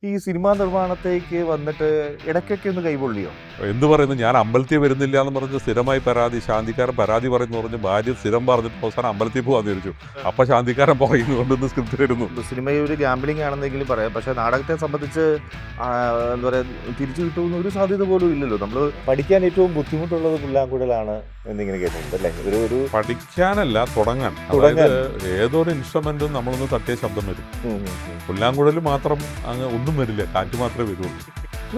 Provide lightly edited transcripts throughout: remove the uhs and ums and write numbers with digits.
ഈ സിനിമാ നിർമ്മാണത്തേക്ക് വന്നിട്ട് ഇടയ്ക്കൊക്കെ ഒന്ന് കൈപൊള്ളിയോ? എന്ത് പറയുന്നു, ഞാൻ അമ്പലത്തിൽ വരുന്നില്ല എന്ന് പറഞ്ഞ് സ്ഥിരമായി പരാതി, ശാന്തിക്കാരൻ പരാതി പറയുന്നു പറഞ്ഞ് ഭാര്യ സ്ഥിരം പറഞ്ഞിട്ട് അവസാനം അമ്പലത്തിൽ പോകാൻ തിരിച്ചു. അപ്പം ശാന്തിക്കാരൻ പറയുന്നു കൊണ്ടൊന്ന് സ്ക്രിപ്റ്റ് വരുന്നു. സിനിമയിൽ ഒരു ഗാംബ്ലിംഗ് ആണെന്നെങ്കിലും പറയാം, പക്ഷേ നാടകത്തെ സംബന്ധിച്ച് എന്താ പറയുക, തിരിച്ചു കിട്ടുന്ന ഒരു സാധ്യത പോലും ഇല്ലല്ലോ. നമ്മൾ പഠിക്കാൻ ഏറ്റവും ബുദ്ധിമുട്ടുള്ളത് പുല്ലാങ്കുഴലാണ് എന്നിങ്ങനെ കേട്ടിട്ടുണ്ട് അല്ലേ? ഒരു പഠിക്കാനല്ല, തുടങ്ങാൻ. അതായത് ഏതൊരു ഇൻസ്ട്രുമെന്റും നമ്മളൊന്ന് തട്ടിയ ശബ്ദം വരും. പുല്ലാങ്കുഴൽ മാത്രം അങ്ങ് ഒന്നും വരില്ല, കാറ്റ് മാത്രമേ വരുള്ളൂ.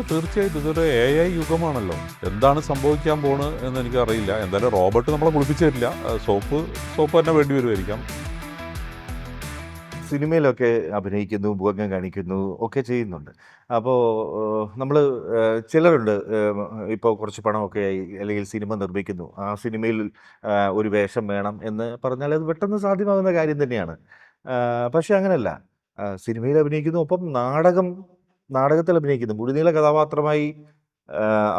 തീർച്ചയായിട്ടും ഇതൊരു AI യുഗമാണല്ലോ. എന്താണ് സംഭവിക്കാൻ പോണ് എന്ന് എനിക്ക് അറിയില്ല. എന്തായാലും റോബോട്ട് നമ്മളെ കുളിപ്പിച്ചു തരില്ല, സോപ്പ് തന്നെ വേണ്ടി വരുമായിരിക്കാം. സിനിമയിലൊക്കെ അഭിനയിക്കുന്നു, മുഖം കാണിക്കുന്നു ഒക്കെ ചെയ്യുന്നുണ്ട്. അപ്പോൾ നമ്മൾ ചിലരുണ്ട്, ഇപ്പോൾ കുറച്ച് പണമൊക്കെ ആയി അല്ലെങ്കിൽ സിനിമ നിർമ്മിക്കുന്നു, ആ സിനിമയിൽ ഒരു വേഷം വേണം എന്ന് പറഞ്ഞാൽ അത് പെട്ടെന്ന് സാധ്യമാകുന്ന കാര്യം തന്നെയാണ്. പക്ഷേ അങ്ങനെയല്ല, സിനിമയിൽ അഭിനയിക്കുന്നു, ഒപ്പം നാടകത്തിൽ അഭിനയിക്കുന്നു, മുഴുനീള കഥാപാത്രമായി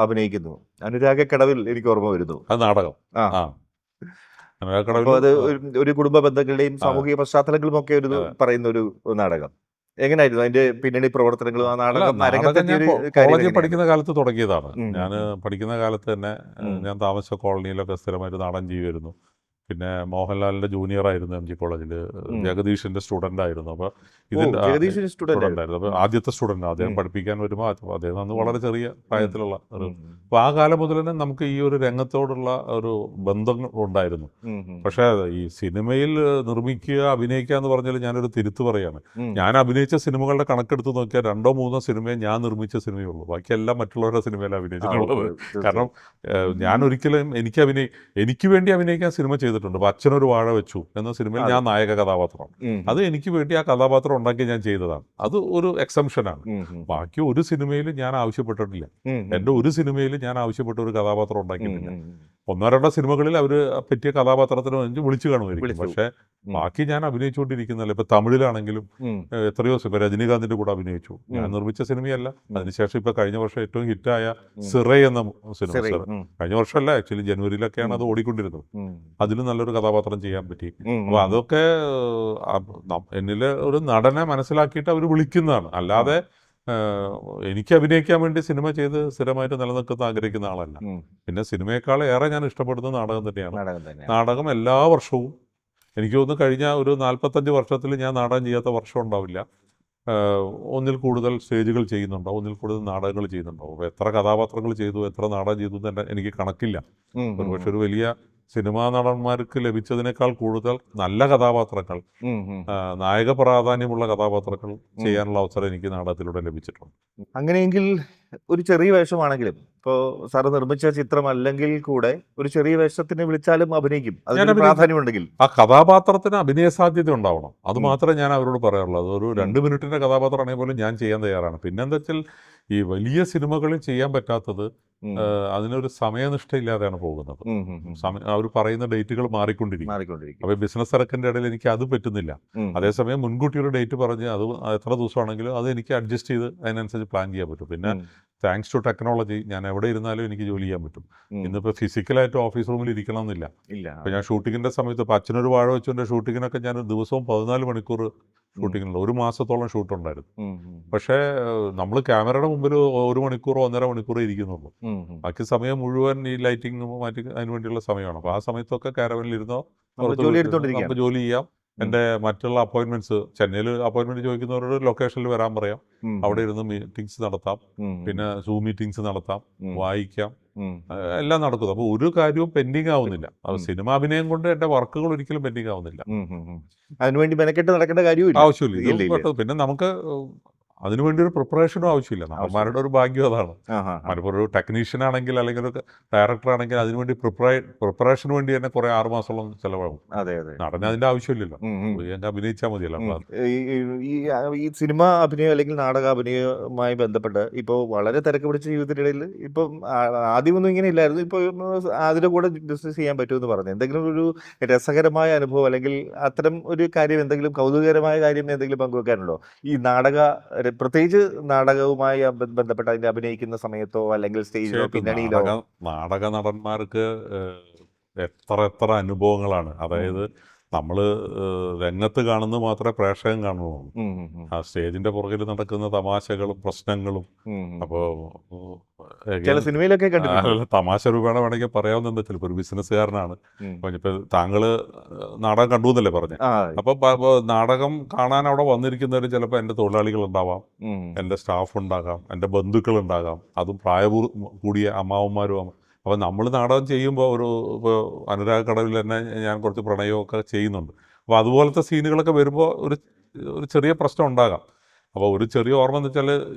അഭിനയിക്കുന്നു. അനുരാഗക്കടവിൽ എനിക്ക് ഓർമ്മ വരുന്നു. അത് നാടകം. ആ ആ അപ്പോൾ അത് ഒരു കുടുംബ ബന്ധങ്ങളുടെയും സാമൂഹിക പശ്ചാത്തലങ്ങളും ഒക്കെ ഒരു പറയുന്ന ഒരു നാടകം. എങ്ങനെയായിരുന്നു അതിന്റെ പിന്നണി പ്രവർത്തനങ്ങളും, ആ നാടകം നാടകം അരങ്ങത്തെത്തിയ ഞാൻ ഒരു കാര്യം കോളേജിൽ എങ്ങനെയാണ്? പഠിക്കുന്ന കാലത്ത് തുടങ്ങിയതാണ്. ഉം, ഞാൻ പഠിക്കുന്ന കാലത്ത് തന്നെ ഉം. ഞാൻ താമസിച്ച കോളനിയിലൊക്കെ സ്ഥിരമായിട്ട് നാടകം ചെയ്യുമായിരുന്നു. പിന്നെ മോഹൻലാലിൻ്റെ ജൂനിയറായിരുന്നു MG കോളേജിൽ. ജഗദീഷിൻ്റെ സ്റ്റുഡൻ്റ് ആയിരുന്നു. അപ്പോൾ ഇതിൻ്റെ ജഗദീഷ് സ്റ്റുഡന്റ് സ്റ്റുഡൻ്റ് ആയിരുന്നു. അപ്പോൾ ആദ്യത്തെ സ്റ്റുഡൻ്റ് അദ്ദേഹം പഠിപ്പിക്കാൻ വരുമ്പോൾ അദ്ദേഹം അന്ന് വളരെ ചെറിയ പ്രായത്തിലുള്ള ഒരു, അപ്പോൾ ആ കാലം മുതൽ തന്നെ നമുക്ക് ഈ ഒരു രംഗത്തോടുള്ള ഒരു ബന്ധം ഉണ്ടായിരുന്നു. പക്ഷേ ഈ സിനിമയിൽ നിർമ്മിക്കുക, അഭിനയിക്കുക എന്ന് പറഞ്ഞാൽ ഞാനൊരു തിരുത്ത് പറയാണ്. ഞാൻ അഭിനയിച്ച സിനിമകളുടെ കണക്കെടുത്ത് നോക്കിയാൽ 2-3 സിനിമയെ ഞാൻ നിർമ്മിച്ച സിനിമയുള്ളൂ. ബാക്കിയെല്ലാം മറ്റുള്ളവരുടെ സിനിമയിലാണ് അഭിനയിച്ചിട്ടുള്ളത്. കാരണം ഞാൻ ഒരിക്കലും എനിക്ക് വേണ്ടി അഭിനയിക്കാൻ സിനിമ ചെയ്തിട്ടുണ്ട്. അപ്പോൾ അച്ഛനൊരു വാഴ വെച്ചു എന്ന സിനിമയിൽ ഞാൻ നായക കഥാപാത്രമാണ്. അത് എനിക്ക് വേണ്ടി ആ കഥാപാത്രം ഉണ്ടാക്കി ഞാൻ ചെയ്തതാണ്. അത് ഒരു എക്സംഷനാണ്. ബാക്കി ഒരു സിനിമയിൽ ഞാൻ ആവശ്യപ്പെട്ടിട്ടില്ല. എൻ്റെ ഒരു സിനിമയിൽ ഞാൻ ആവശ്യപ്പെട്ട ഒരു കഥാപാത്രം ഉണ്ടാക്കിയിട്ടില്ല. 1-2 സിനിമകളിൽ അവർ പറ്റിയ കഥാപാത്രത്തിന് വേണ്ടി വിളിച്ചു കാണുമായിരിക്കും. പക്ഷേ ബാക്കി ഞാൻ അഭിനയിച്ചുകൊണ്ടിരിക്കുന്നതല്ല. ഇപ്പൊ തമിഴിലാണെങ്കിലും എത്രയോ സിനിമ രജനീകാന്തിന്റെ കൂടെ അഭിനയിച്ചു. ഞാൻ നിർമ്മിച്ച സിനിമയല്ല. അതിനുശേഷം ഇപ്പൊ കഴിഞ്ഞ വർഷം ഏറ്റവും ഹിറ്റായ സിറൈ എന്ന സിനിമ, കഴിഞ്ഞ വർഷമല്ല, ആക്ച്വലി ജനുവരിയിലൊക്കെയാണ് അത് ഓടിക്കൊണ്ടിരുന്നത്. അതിൽ നല്ലൊരു കഥാപാത്രം ചെയ്യാൻ പറ്റി. അപ്പൊ അതൊക്കെ എന്നിലെ ഒരു നടനെ മനസ്സിലാക്കിയിട്ട് അവർ വിളിക്കുന്നതാണ്. അല്ലാതെ എനിക്ക് അഭിനയിക്കാൻ വേണ്ടി സിനിമ ചെയ്ത് സ്ഥിരമായിട്ട് നിലനിൽക്കുന്ന ആഗ്രഹിക്കുന്ന ആളല്ല. പിന്നെ സിനിമയെക്കാൾ ഏറെ ഞാൻ ഇഷ്ടപ്പെടുന്നത് നാടകം തന്നെയാണ്. നാടകം എല്ലാ വർഷവും, എനിക്ക് തോന്നുന്നു കഴിഞ്ഞ ഒരു 45 വർഷത്തിൽ ഞാൻ നാടകം ചെയ്യാത്ത വർഷം ഉണ്ടാവില്ല. ഒന്നിൽ കൂടുതൽ സ്റ്റേജുകൾ ചെയ്യുന്നുണ്ടാവും, ഒന്നിൽ കൂടുതൽ നാടകങ്ങൾ ചെയ്യുന്നുണ്ടാവും. അപ്പോൾ എത്ര കഥാപാത്രങ്ങൾ ചെയ്തു, എത്ര നാടകം ചെയ്തു എന്ന് എനിക്ക് കണക്കില്ല. ഒരുപക്ഷെ ഒരു വലിയ സിനിമാ നടന്മാർക്ക് ലഭിച്ചതിനേക്കാൾ കൂടുതൽ നല്ല കഥാപാത്രങ്ങൾ, നായക പ്രാധാന്യമുള്ള കഥാപാത്രങ്ങൾ ചെയ്യാനുള്ള അവസരം എനിക്ക് നാടകത്തിലൂടെ ലഭിച്ചിട്ടുണ്ട്. അങ്ങനെയെങ്കിൽ ഒരു ചെറിയ വേഷമാണെങ്കിലും, ഇപ്പോൾ സാറ് നിർമ്മിച്ച ചിത്രം അല്ലെങ്കിൽ കൂടെ ഒരു ചെറിയ വേഷത്തിന് വിളിച്ചാലും അഭിനയിക്കും, അതിന് പ്രാധാന്യമുണ്ടെങ്കിൽ. ആ കഥാപാത്രത്തിന് അഭിനയ സാധ്യത ഉണ്ടാവണം. അത് മാത്രമേ ഞാൻ അവരോട് പറയാറുള്ളൂ. ഒരു 2 മിനിറ്റിന്റെ കഥാപാത്രമാണെങ്കിൽ പോലും ഞാൻ ചെയ്യാൻ തയ്യാറാണ്. പിന്നെന്താ വെച്ചാൽ ഈ വലിയ സിനിമകളിൽ ചെയ്യാൻ പറ്റാത്തത് അതിനൊരു സമയനിഷ്ഠയില്ലാതെയാണ് പോകുന്നത്. അവർ പറയുന്ന ഡേറ്റുകൾ മാറിക്കൊണ്ടിരിക്കും. അപ്പോൾ ബിസിനസ് തിരക്കിൻ്റെ ഇടയിൽ എനിക്ക് അത് പറ്റുന്നില്ല. അതേസമയം മുൻകൂട്ടി ഒരു ഡേറ്റ് പറഞ്ഞ് അത് എത്ര ദിവസമാണെങ്കിലും അത് എനിക്ക് അഡ്ജസ്റ്റ് ചെയ്ത് അതിനനുസരിച്ച് പ്ലാൻ ചെയ്യാൻ പറ്റും. പിന്നെ താങ്ക്സ് ടു ടെക്നോളജി ഞാൻ എവിടെ ഇരുന്നാലും എനിക്ക് ജോലി ചെയ്യാൻ പറ്റും. ഇന്നിപ്പോൾ ഫിസിക്കലായിട്ട് ഓഫീസ് റൂമിൽ ഇരിക്കണം എന്നില്ല. അപ്പോൾ ഞാൻ ഷൂട്ടിങ്ങിൻ്റെ സമയത്ത് ഇപ്പോൾ അച്ഛനൊരു വാഴ വെച്ചതിൻ്റെ ഷൂട്ടിങ്ങിനൊക്കെ ഞാൻ ദിവസവും 14 മണിക്കൂർ ഷൂട്ടിങ്ങിനുള്ള 1 മാസത്തോളം ഷൂട്ടുണ്ടായിരുന്നു. പക്ഷേ നമ്മൾ ക്യാമറയുടെ മുമ്പിൽ 1 മണിക്കൂറോ 1.5 മണിക്കൂറോ ഇരിക്കുന്നുള്ളൂ. ബാക്കി സമയം മുഴുവൻ ഈ ലൈറ്റിംഗ് മാറ്റി അതിന് വേണ്ടിയുള്ള സമയമാണ്. അപ്പോൾ ആ സമയത്ത് കാരവനിൽ ഇരുന്നോ നമുക്ക് ജോലി ചെയ്യാം. എൻ്റെ മറ്റുള്ള അപ്പോയിൻമെന്റ്സ്, ചെന്നൈയിൽ അപ്പോയിൻമെന്റ് ചോദിക്കുന്നവരോട് ലൊക്കേഷനിൽ വരാൻ പറയാം. അവിടെ ഇരുന്ന് മീറ്റിംഗ്സ് നടത്താം, പിന്നെ സൂം മീറ്റിംഗ്സ് നടത്താം, വായിക്കാം, എല്ലാം നടക്കുന്നു. അപ്പോൾ ഒരു കാര്യവും പെൻഡിങ് ആവുന്നില്ല. സിനിമ അഭിനയം കൊണ്ട് എൻ്റെ വർക്കുകൾ ഒരിക്കലും പെൻഡിങ് ആവുന്നില്ല. അതിനുവേണ്ടി മെനക്കെട്ട് നടക്കേണ്ട ആവശ്യമില്ല. പിന്നെ നമുക്ക് അതിനുവേണ്ടി ഒരു പ്രിപ്പറേഷനും ആവശ്യമില്ല. നടന്മാരുടെ ഒരു ഭാഗ്യം അതാണ്. ഇപ്പോൾ ഒരു ടെക്നീഷ്യൻ ആണെങ്കിൽ അല്ലെങ്കിൽ ഒരു ഡയറക്ടർ ആണെങ്കിൽ അതിനുവേണ്ടി പ്രിപ്പറേഷന് വേണ്ടി തന്നെ കുറെ 6 മാസത്തോളം ചിലവാകും. നടന് അതിന്റെ ആവശ്യമില്ലല്ലോ, അഭിനയിച്ചാൽ മതിയല്ലോ. ഈ സിനിമ അഭിനയം അല്ലെങ്കിൽ നാടക അഭിനയവുമായി ബന്ധപ്പെട്ട് ഇപ്പോൾ വളരെ തിരക്ക് പിടിച്ച ജീവിതത്തിനിടയിൽ ഇപ്പം ആദ്യമൊന്നും ഇങ്ങനെ ഇല്ലായിരുന്നു. ഇപ്പോൾ അതിന്റെ കൂടെ ബിസിനസ് ചെയ്യാൻ പറ്റുമെന്ന് പറഞ്ഞു. എന്തെങ്കിലും ഒരു രസകരമായ അനുഭവം അല്ലെങ്കിൽ അത്തരം ഒരു കാര്യം, എന്തെങ്കിലും കൗതുകകരമായ കാര്യം എന്തെങ്കിലും പങ്കുവെക്കാനുണ്ടോ? ഈ പ്രത്യേകിച്ച് നാടകവുമായി ബന്ധപ്പെട്ട് അതിന്റെ അഭിനയിക്കുന്ന സമയത്തോ അല്ലെങ്കിൽ സ്റ്റേജിലോ പിന്നണിയിലോ? നാടക നടന്മാർക്ക് എത്ര അനുഭവങ്ങളാണ്. അതായത് നമ്മൾ രംഗത്ത് കാണുന്നത് മാത്രമേ പ്രേക്ഷകൻ കാണുള്ളൂ. ആ സ്റ്റേജിന്റെ പുറകിൽ നടക്കുന്ന തമാശകളും പ്രശ്നങ്ങളും. അപ്പോൾ ചില സിനിമയിലൊക്കെ കണ്ടിട്ടുണ്ട്. തമാശ രൂപേണ വേണമെങ്കിൽ പറയാവുന്നത് ചിലപ്പോൾ ഒരു ബിസിനസ്സുകാരനാണ്. ഇപ്പൊ താങ്കള് നാടകം കണ്ടു എന്നല്ലേ പറഞ്ഞത്. അപ്പൊ നാടകം കാണാൻ അവിടെ വന്നിരിക്കുന്നവർ ചിലപ്പോൾ എൻ്റെ തൊഴിലാളികൾ ഉണ്ടാവാം, എൻ്റെ സ്റ്റാഫ് ഉണ്ടാകാം, എൻ്റെ ബന്ധുക്കൾ ഉണ്ടാകാം, അതും കൂടിയ അമ്മാവന്മാരും. അപ്പോൾ നമ്മൾ നാടകം ചെയ്യുമ്പോൾ ഇപ്പോൾ അനുരാഗ കടവിൽ തന്നെ ഞാൻ കുറച്ച് പ്രണയമൊക്കെ ചെയ്യുന്നുണ്ട്. അപ്പോൾ അതുപോലത്തെ സീനുകളൊക്കെ വരുമ്പോൾ ഒരു ചെറിയ പ്രശ്നം ഉണ്ടാകാം. അപ്പോൾ ഒരു ചെറിയ ഓർമ്മ എന്ന് വെച്ചാൽ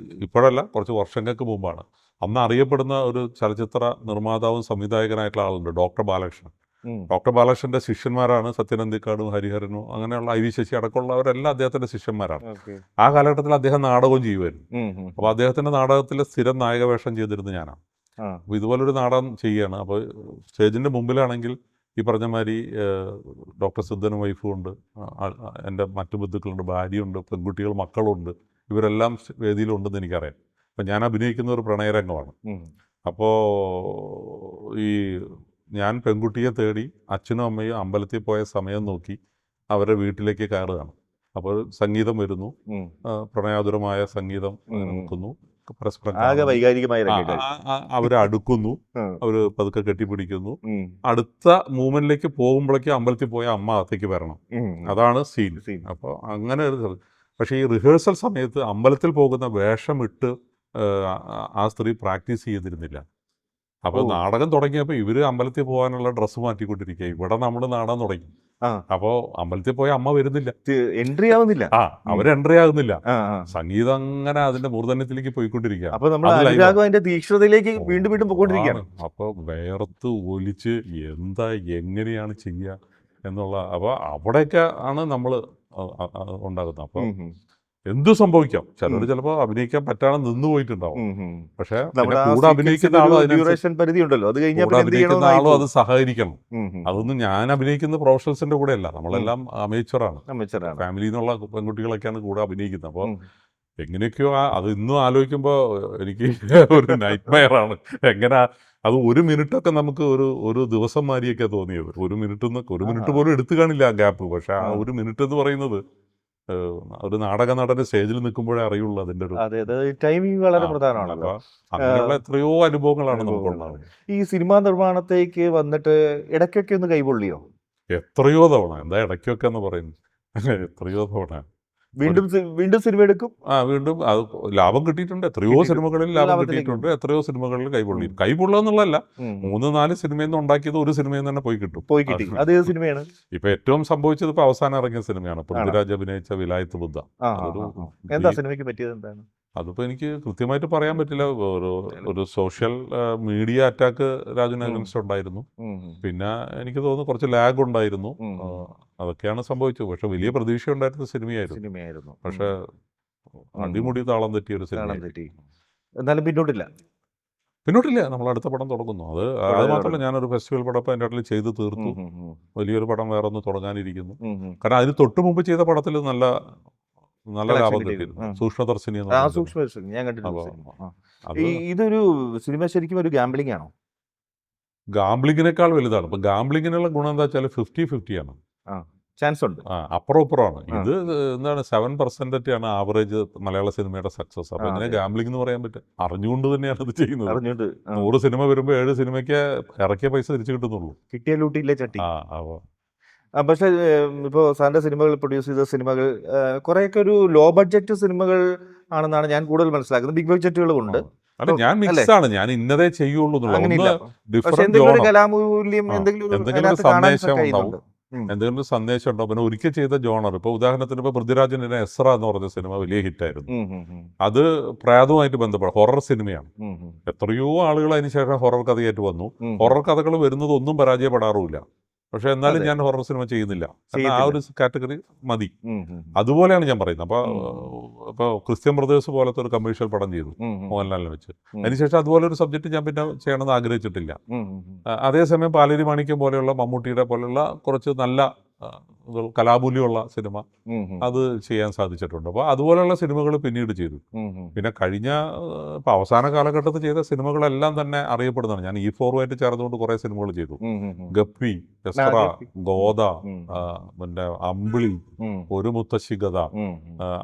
ഇപ്പോഴല്ല, കുറച്ച് വർഷങ്ങൾക്ക് മുമ്പാണ്. അന്ന് അറിയപ്പെടുന്ന ഒരു ചലച്ചിത്ര നിർമ്മാതാവും സംവിധായകനായിട്ടുള്ള ആളുണ്ട്, ഡോക്ടർ ബാലകൃഷ്ണൻ. ഡോക്ടർ ബാലകൃഷ്ണൻ്റെ ശിഷ്യന്മാരാണ് സത്യനന്ദിക്കാടും ഹരിഹരനും അങ്ങനെയുള്ള ഐ വി ശശി അടക്കമുള്ളവരെല്ലാം അദ്ദേഹത്തിൻ്റെ ശിഷ്യന്മാരാണ്. ആ കാലഘട്ടത്തിൽ അദ്ദേഹം നാടകവും ചെയ്യുമായിരുന്നു. അപ്പോൾ അദ്ദേഹത്തിൻ്റെ നാടകത്തിൽ സ്ഥിരം നായകവേഷം ചെയ്തിരുന്നത് ഞാനാണ്. അപ്പോൾ ഇതുപോലൊരു നാടകം ചെയ്യുകയാണ്. അപ്പോൾ സ്റ്റേജിൻ്റെ മുമ്പിലാണെങ്കിൽ ഈ പറഞ്ഞ മാതിരി ഡോക്ടർ സിദ്ധനും വൈഫും ഉണ്ട്, എൻ്റെ മറ്റു ബന്ധുക്കളുണ്ട്, ഭാര്യയുണ്ട്, പെൺകുട്ടികൾ, മക്കളുണ്ട്. ഇവരെല്ലാം വേദിയിലുണ്ടെന്ന് എനിക്കറിയാം. അപ്പം ഞാൻ അഭിനയിക്കുന്ന ഒരു പ്രണയരംഗമാണ്. അപ്പോൾ ഞാൻ പെൺകുട്ടിയെ തേടി അച്ഛനും അമ്മയും അമ്പലത്തിൽ പോയ സമയം നോക്കി അവരുടെ വീട്ടിലേക്ക് കയറുകയാണ്. അപ്പോൾ സംഗീതം വരുന്നു, പ്രണയാതുരമായ സംഗീതം നോക്കുന്നു, പരസ്പരം അവരടുക്കുന്നു, അവര് പതുക്കെ കെട്ടിപ്പിടിക്കുന്നു. അടുത്ത മൂവ്മെന്റിലേക്ക് പോകുമ്പോഴേക്കും അമ്പലത്തിൽ പോയ അമ്മ അകത്തേക്ക് വരണം. അതാണ് സീൻ. അപ്പോൾ അങ്ങനെ ഒരു പക്ഷേ ഈ റിഹേഴ്സൽ സമയത്ത് അമ്പലത്തിൽ പോകുന്ന വേഷമിട്ട് ആ സ്ത്രീ പ്രാക്ടീസ് ചെയ്തിരുന്നില്ല. അപ്പോൾ നാടകം തുടങ്ങിയപ്പോൾ ഇവര് അമ്പലത്തിൽ പോകാനുള്ള ഡ്രസ്സ് മാറ്റിക്കൊണ്ടിരിക്കുക. ഇവിടെ നമ്മൾ നാടകം തുടങ്ങി. അപ്പോൾ അമ്പലത്തിൽ പോയ അമ്മ വരുന്നില്ല, എൻട്രി ആവുന്നില്ല. അവര് എൻട്രി ആകുന്നില്ല. സംഗീതം അങ്ങനെ അതിന്റെ മൂർധന്യത്തിലേക്ക് പോയിക്കൊണ്ടിരിക്കുക. അപ്പൊ വേർത്ത് ഒലിച്ച് എന്താ എങ്ങനെയാണ് ചെയ്യുക എന്നുള്ള. അപ്പൊ അവിടെയൊക്കെ ആണ് നമ്മൾ ഉണ്ടാകുന്നത്. അപ്പൊ എന്തു സംഭവിക്കാം. ചിലപ്പോൾ അഭിനയിക്കാൻ പറ്റാതെ നിന്ന് പോയിട്ടുണ്ടാവും. പക്ഷെ കൂടെ അഭിനയിക്കുന്ന ആളും അത് സഹകരിക്കണം. അതൊന്നും ഞാൻ അഭിനയിക്കുന്ന പ്രൊഫഷണൽസിന്റെ കൂടെ അല്ല, നമ്മളെല്ലാം അമേച്ചറാണ്. ഫാമിലിയിൽ നിന്നുള്ള പെൺകുട്ടികളൊക്കെയാണ് കൂടെ അഭിനയിക്കുന്നത്. അപ്പോൾ എങ്ങനെയൊക്കെയോ അത് ഇന്നും ആലോചിക്കുമ്പോൾ എനിക്ക് ഒരു നൈറ്റ് മെയറാണ്. എങ്ങനെ അത് ഒരു മിനിറ്റൊക്കെ നമുക്ക് ഒരു ദിവസം മാതിരിയൊക്കെ തോന്നിയത്. ഒരു മിനിറ്റ് പോലും എടുത്തു കാണില്ല ആ ഗ്യാപ്പ്. പക്ഷെ ആ ഒരു മിനിറ്റ് എന്ന് പറയുന്നത് ഒരു നാടക നടന് സ്റ്റേജിൽ നിൽക്കുമ്പോഴേ അറിയുള്ളൂ അതിന്റെ ഒരു ടൈമിംഗ് വളരെ പ്രധാനമാണല്ലോ. അങ്ങനെയുള്ള എത്രയോ അനുഭവങ്ങളാണ് നമുക്കുണ്ടാവുന്നത്. ഈ സിനിമാ നിർമ്മാണത്തേക്ക് വന്നിട്ട് ഇടയ്ക്കൊക്കെ ഒന്ന് കൈപൊള്ളിയോ? എത്രയോ തവണ. എന്താ ഇടയ്ക്കൊക്കെ എന്ന് പറയുന്നത്? എത്രയോ തവണ വീണ്ടും സിനിമ എടുക്കും. വീണ്ടും അത് ലാഭം കിട്ടിയിട്ടുണ്ട്. എത്രയോ സിനിമകളിൽ ലാഭം കിട്ടിയിട്ടുണ്ട്, എത്രയോ സിനിമകളിൽ കൈപൊള്ളുക എന്നുള്ളതല്ല. 3-4 സിനിമയിൽ നിന്ന് ഉണ്ടാക്കിയത് ഒരു സിനിമയിൽ നിന്ന് തന്നെ പോയി കിട്ടും. അത് സിനിമയാണ് ഇപ്പൊ ഏറ്റവും സംഭവിച്ചത് ഇപ്പൊ അവസാനം ഇറങ്ങിയ സിനിമയാണ് പൃഥ്വിരാജ് അഭിനയിച്ച വിലായത്ത് ബുദ്ധ. എന്താ സിനിമയ്ക്ക് പറ്റിയത് എന്താണ്? അതിപ്പോൾ എനിക്ക് കൃത്യമായിട്ട് പറയാൻ പറ്റില്ല. ഒരു സോഷ്യൽ മീഡിയ അറ്റാക്ക് രാജുവിന് അഗൻസ്റ്റ് ഉണ്ടായിരുന്നു. പിന്നെ എനിക്ക് തോന്നുന്നു കുറച്ച് ലാഗ് ഉണ്ടായിരുന്നു. അതൊക്കെയാണ് സംഭവിച്ചത്. പക്ഷെ വലിയ പ്രതീക്ഷ ഉണ്ടായിരുന്ന സിനിമയായിരുന്നു. പക്ഷെ അടിമുടി താളം തെറ്റിയ ഒരു സിനിമ. എന്നാലും പിന്നോട്ടില്ല. നമ്മൾ അടുത്ത പടം തുടങ്ങുന്നു. അത് മാത്രമല്ല, ഞാനൊരു ഫെസ്റ്റിവൽ പടം ഇപ്പം എൻ്റെ അടുത്ത് ചെയ്ത് തീർത്തു. വലിയൊരു പടം വേറെ ഒന്ന് തുടങ്ങാനിരിക്കുന്നു. കാരണം അതിന് തൊട്ട് മുമ്പ് ചെയ്ത പടത്തിൽ നല്ല ലാഭം കിട്ടിയിരുന്നു. സൂക്ഷ്മദർശിനി ഞാൻ കണ്ടിട്ടുണ്ട്. ഇതൊരു സിനിമ ശരിക്കും ഒരു ഗാംബ്ലിംഗ് ആണോ? ഗാംബ്ലിങ്ങിനേക്കാൾ വലുതാണ്. ഇപ്പൊ ഗാംബ്ലിങ്ങിനുള്ള ഗുണം എന്താ വെച്ചാൽ 50-50 ആണ്. ചാൻസ് ഉണ്ട്. അപ്പുറമാണ്. ഇത് എന്താണ് 7% ആണ് ആവറേജ് മലയാള സിനിമയുടെ സക്സസ്. അപ്പൊ ഇങ്ങനെ ഗാംബ്ലിംഗ് എന്ന് പറയാൻ പറ്റും. അറിഞ്ഞുകൊണ്ട് തന്നെയാണ് ഇത് ചെയ്യുന്നത്. 100 സിനിമ വരുമ്പോൾ 7 സിനിമയ്ക്ക് ഇറക്കിയ പൈസ തിരിച്ചു കിട്ടുന്നുള്ളൂ. കിട്ടിയ ലൂട്ടിയില്ലേ ചട്ടി. പക്ഷേ ഇപ്പോൾ സാറിൻ്റെ സിനിമകൾ പ്രൊഡ്യൂസ് ചെയ്ത സിനിമകൾ കുറേയൊക്കെ ഒരു ലോ ബഡ്ജറ്റ് സിനിമകൾ ആണെന്നാണ് ഞാൻ കൂടുതൽ മനസ്സിലാക്കുന്നത്. ബിഗ് ബഡ്ജറ്റുകളും ഉണ്ട്. അല്ല, ഞാൻ മിക്സ് ആണ്. ഞാൻ ഇന്നതേ ചെയ്യുള്ളൂ കലാമൂല്യം എന്തെങ്കിലും സന്ദേശം ഉണ്ടാവും. എന്തെങ്കിലും സന്ദേശം ഉണ്ടാവും. പിന്നെ ഒരിക്കൽ ചെയ്ത ജോണർ, ഇപ്പൊ ഉദാഹരണത്തിന് ഇപ്പൊ പൃഥ്വിരാജിന്റെ എസ്ര എന്ന് പറഞ്ഞ സിനിമ വലിയ ഹിറ്റായിരുന്നു. അത് പ്രേതവുമായിട്ട് ബന്ധപ്പെട്ട ഹൊറർ സിനിമയാണ്. എത്രയോ ആളുകൾ അതിന് ശേഷം ഹൊറർ കഥയായിട്ട് വന്നു. ഹൊറർ കഥകൾ വരുന്നത് ഒന്നും പരാജയപ്പെടാറുമില്ല. പക്ഷെ എന്നാലും ഞാൻ ഹൊറർ സിനിമ ചെയ്യുന്നില്ല. ആ ഒരു കാറ്റഗറി മതി. അതുപോലെയാണ് ഞാൻ പറയുന്നത്. അപ്പോൾ ക്രിസ്ത്യൻ ബ്രദേഴ്സ് പോലത്തെ ഒരു കമേഴ്ഷ്യൽ പടം ചെയ്തു മോഹൻലാലിനെ വെച്ച്. അതിനുശേഷം അതുപോലെ ഒരു സബ്ജക്റ്റ് ഞാൻ പിന്നെ ചെയ്യണമെന്ന് ആഗ്രഹിച്ചിട്ടില്ല. അതേസമയം പാലേരി മാണിക്യം പോലെയുള്ള, മമ്മൂട്ടിയുടെ പോലെയുള്ള കുറച്ച് നല്ല കലാമൂല്യമുള്ള സിനിമ അത് ചെയ്യാൻ സാധിച്ചിട്ടുണ്ട്. അപ്പോൾ അതുപോലെയുള്ള സിനിമകൾ പിന്നീട് ചെയ്തു. പിന്നെ കഴിഞ്ഞ ഇപ്പോൾ അവസാന കാലഘട്ടത്തിൽ ചെയ്ത സിനിമകളെല്ലാം തന്നെ അറിയപ്പെടുന്നതാണ്. ഞാൻ E4 ചേർന്നുകൊണ്ട് കുറേ സിനിമകൾ ചെയ്തു. ഗപ്പി, എസ്ര, ഗോദ, പിന്നെ അമ്പിളി, ഒരു മുത്തശ്ശി കഥ,